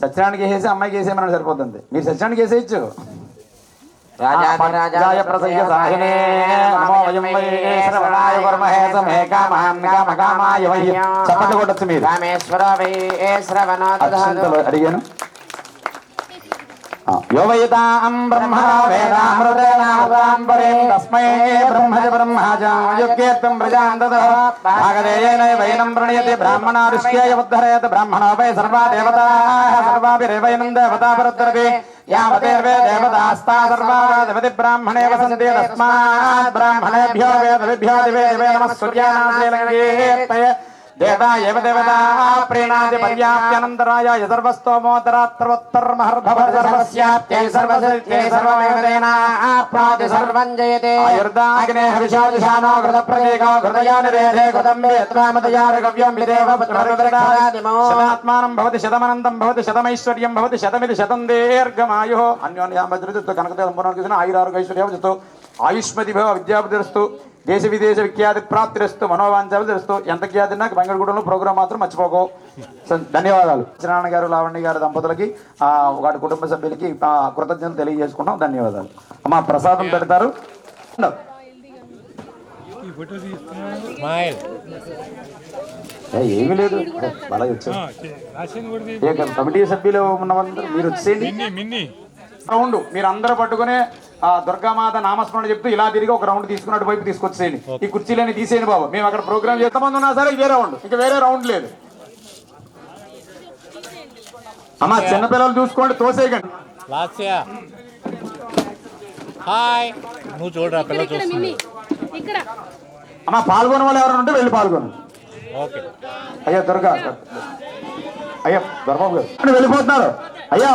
సత్యనారాయణకి వేసేసి అమ్మాయికి వేసేయమని సరిపోతుంది. మీరు సత్యనారాయణకి వేసేయచ్చు. రాజాయ ప్రసయ్య సాహినే నమో వయం వై శ్రవణాయ కుర్మహే సమే కామాన్ కామకామాయ మహ్యం. చప్పట్లు కొట్టొచ్చు మీరు. అడిగాను. यो वैतां ब्रह्मणो वेदामृतेनामृतां परे तस्मै ब्रह्मज ब्रह्माजायुक्यत्वं प्रजां ददः भागधेयेन वैनं प्रणयति ब्राह्मणा ऋष्येय उद्धरेत ब्राह्मणो वै सर्वा देवताः सर्वाभिरेवैनं देवता परुद्रवे यावदेर्वे देवतास्ता सर्वा देवति ब्राह्मणे वसन्ति तस्मात् ब्राह्मणेभ्यो वेदविभ्यो दिवे दिवे नमः सूर्यानां श्रीलङ्केत्तये देवाय देवता प्रीणादि पर्याप्त्यनन्तराय सर्वस्तोमोत्तरात्रोत्तरमहर्भव सर्वस्याप्त्यै सर्वसिद्ध्यै सर्वमेवेना आप्नोति सर्वं जयते आयुर्दाग्नेः विशादिशानो घृतप्रतीको घृतयानिरेधे घृतं वेत्वामतयार्गव्यं विदेव पुत्रविवृतादिमो शतात्मानं भवति शतमनन्तं भवति शतमैश्वर्यं भवति शतमिति शतं दीर्घमायुः अन्योन्यामद्रितु कनकदेवमुनोर्गिसन आयुरारोग्यैश्वर्यवस्तु आयुष्मति भव विद्याबुद्धिरस्तु దేశ విదేశ విఖ్యాతి ప్రాప్తిరస్తు మనోవాంఛాభిరస్తు. ఎంత ఖ్యాతి నాకు బంగళగూడెంలో ప్రోగ్రాం మాత్రం మర్చిపోకో. ధన్యవాదాలు. సత్యనారాయణ గారు, లావణ్య గారు దంపతులకి వాడి కుటుంబ సభ్యులకి కృతజ్ఞతలు తెలియజేసుకుంటాం. ధన్యవాదాలు. అమ్మ ప్రసాదం పెడతారు. ఏమీ లేదు, అలాగే వచ్చారు. కమిటీ సభ్యులు ఉన్నవాళ్ళందరూ మీరు వచ్చేయండి. రౌండ్ మీరు అందరూ పట్టుకునే దుర్గామాత నామస్మరణ చెప్తూ ఇలా తిరిగి ఒక రౌండ్ తీసుకున్నట్టు వైపు తీసుకొచ్చేయండి. ఈ కుర్చీలని తీసేయండి బాబు. మేము అక్కడ ప్రోగ్రామ్ ఎంతమంది ఉన్నా సరే ఇదే రౌండ్, ఇంకా వేరే రౌండ్ లేదు. అమ్మా చిన్నపిల్లలు చూసుకోండి, తోసేయకండి. నువ్వు చూడరా పిల్లలు చూస్తుంది. అమ్మా పాల్గొనే వాళ్ళు ఎవరైనా ఉంటే వెళ్ళి పాల్గొనండి. అయ్యా దుర్గా అయ్యా దొరబాబు గారు వెళ్ళిపోతున్నారు అయ్యా.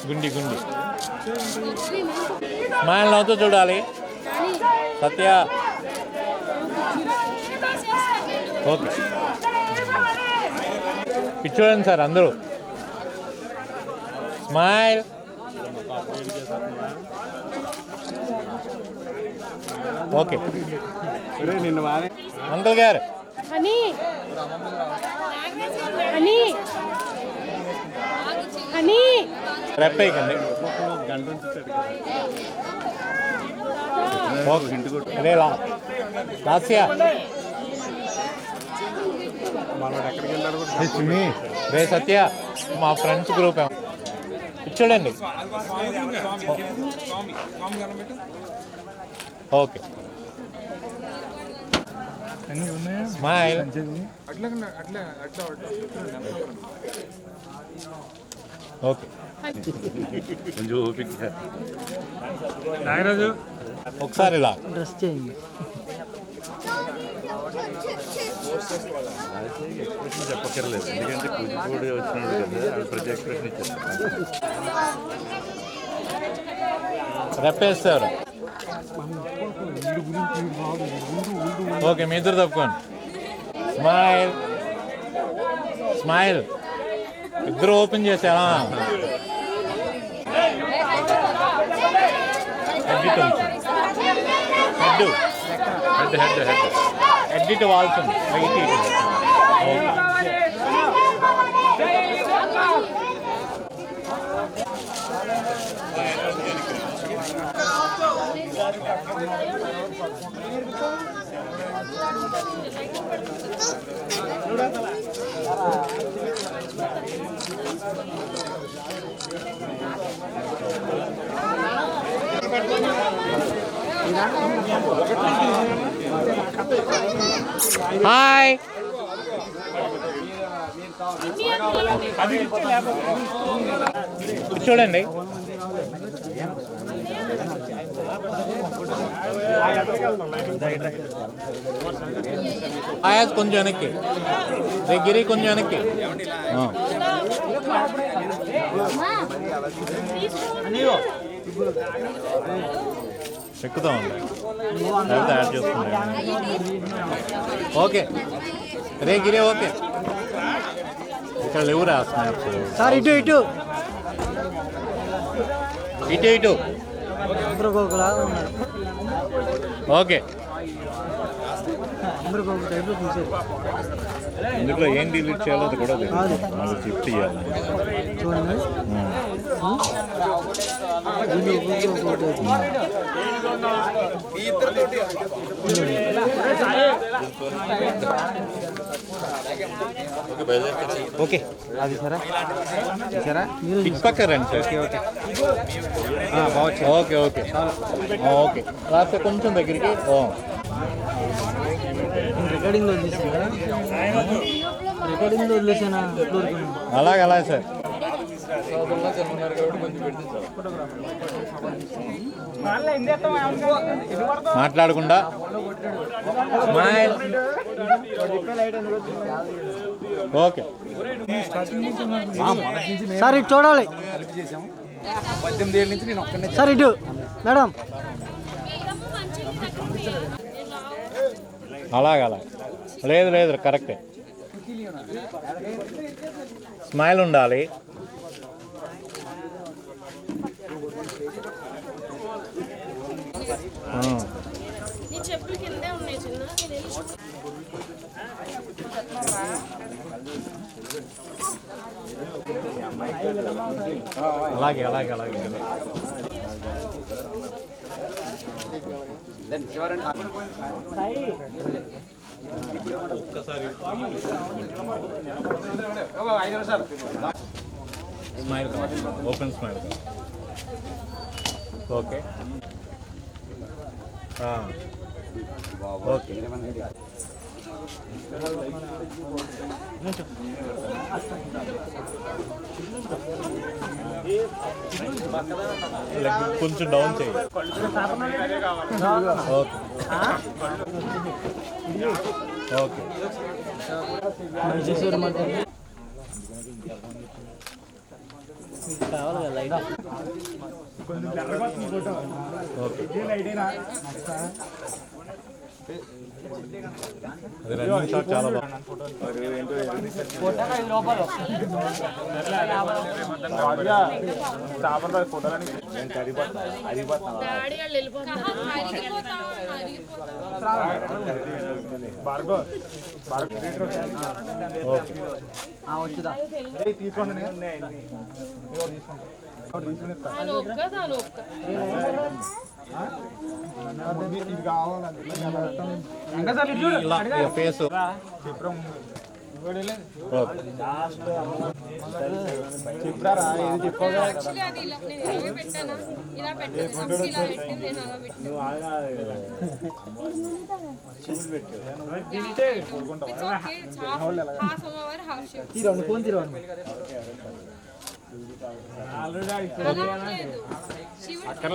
గుండి గుండి స్మైల్ నవ్వుతూ చూడాలి. సత్య ఓకే ఇటు చూడండి సార్ అందరూ. స్మైల్. ఓకే అంకుల్ గారు హనీ హనీ హనీ రెప్పేయకండి. రే లాస్యా రే సత్య మా ఫ్రెండ్స్ గ్రూప్ చూడండి. Okay smile. ఓకే కొంచెం ఓపిక నాగరాజు ఒకసారి ఇలా డ్రెస్ చేయండి. ఎక్స్ప్రెషన్ చెప్పక్కర్లేదు, ఎందుకంటే కూచిపూడి వచ్చినాడు కదా, ప్రతి ఎక్స్ప్రెషన్ ఇచ్చేస్తారు. రెప్పేస్తారు. ఓకే మీ ఇద్దరు తప్పుకోండి. Smile smile. ఇద్దరు ఓపెన్ చేసారా? హెడ్ హెడ్ హెడ్ హెడ్ ఎడ్డిట్ వాల్సింది వైట్. హాయ్ చూడండి. ఆయాస్ కొంచెం వెనక్కి, గిరి కొంచెం వెనక్కి. ఎక్కుతా ఉంది, యాడ్ చేస్తున్నాయి. ఓకే రే గిరి ఓకే. ఇక్కడ లేవు రాస్తున్నాయి సార్. ఇటు ఇటు ఇటు ఇటు అందరూ ఒకలాగా ఉన్నారు. ఓకే అందరూ ఒక టైప్లో చూసారు. ఇందులో ఏం డిలీట్ చేయాలో అది కూడా మళ్ళీ షిఫ్ట్ చేయాలి. చూడండి ఓకే అది సరే సరే ఇటు పక్క రండి సార్. ఓకే ఓకే ఓకే రాస్తే కొంచెం దగ్గరికి. రికార్డింగ్లో వదిలేసానా? రికార్డింగ్లో వదిలేసానా? అలాగే అలాగే సార్. మాట్లాడకుండా ఓకే సార్. ఇటు చూడాలి 18 ఏళ్ళ నుంచి నేను ఒక్కనే. సార్. ఇటు మేడం. అలాగే అలాగే లేదు లేదు కరెక్టే. స్మైల్ ఉండాలి. అలాగే అలాగే అలాగే smile open smile. Okay okay కొంచెం డౌన్ చేయి. ఓకే ఓకే కావాలి కదా లైట్. అది రన్నింగ్ షాట్ చాలా బాగుంది. ఫేస్ ఈ రెండు ఫోన్ తిరగండి. శివుడు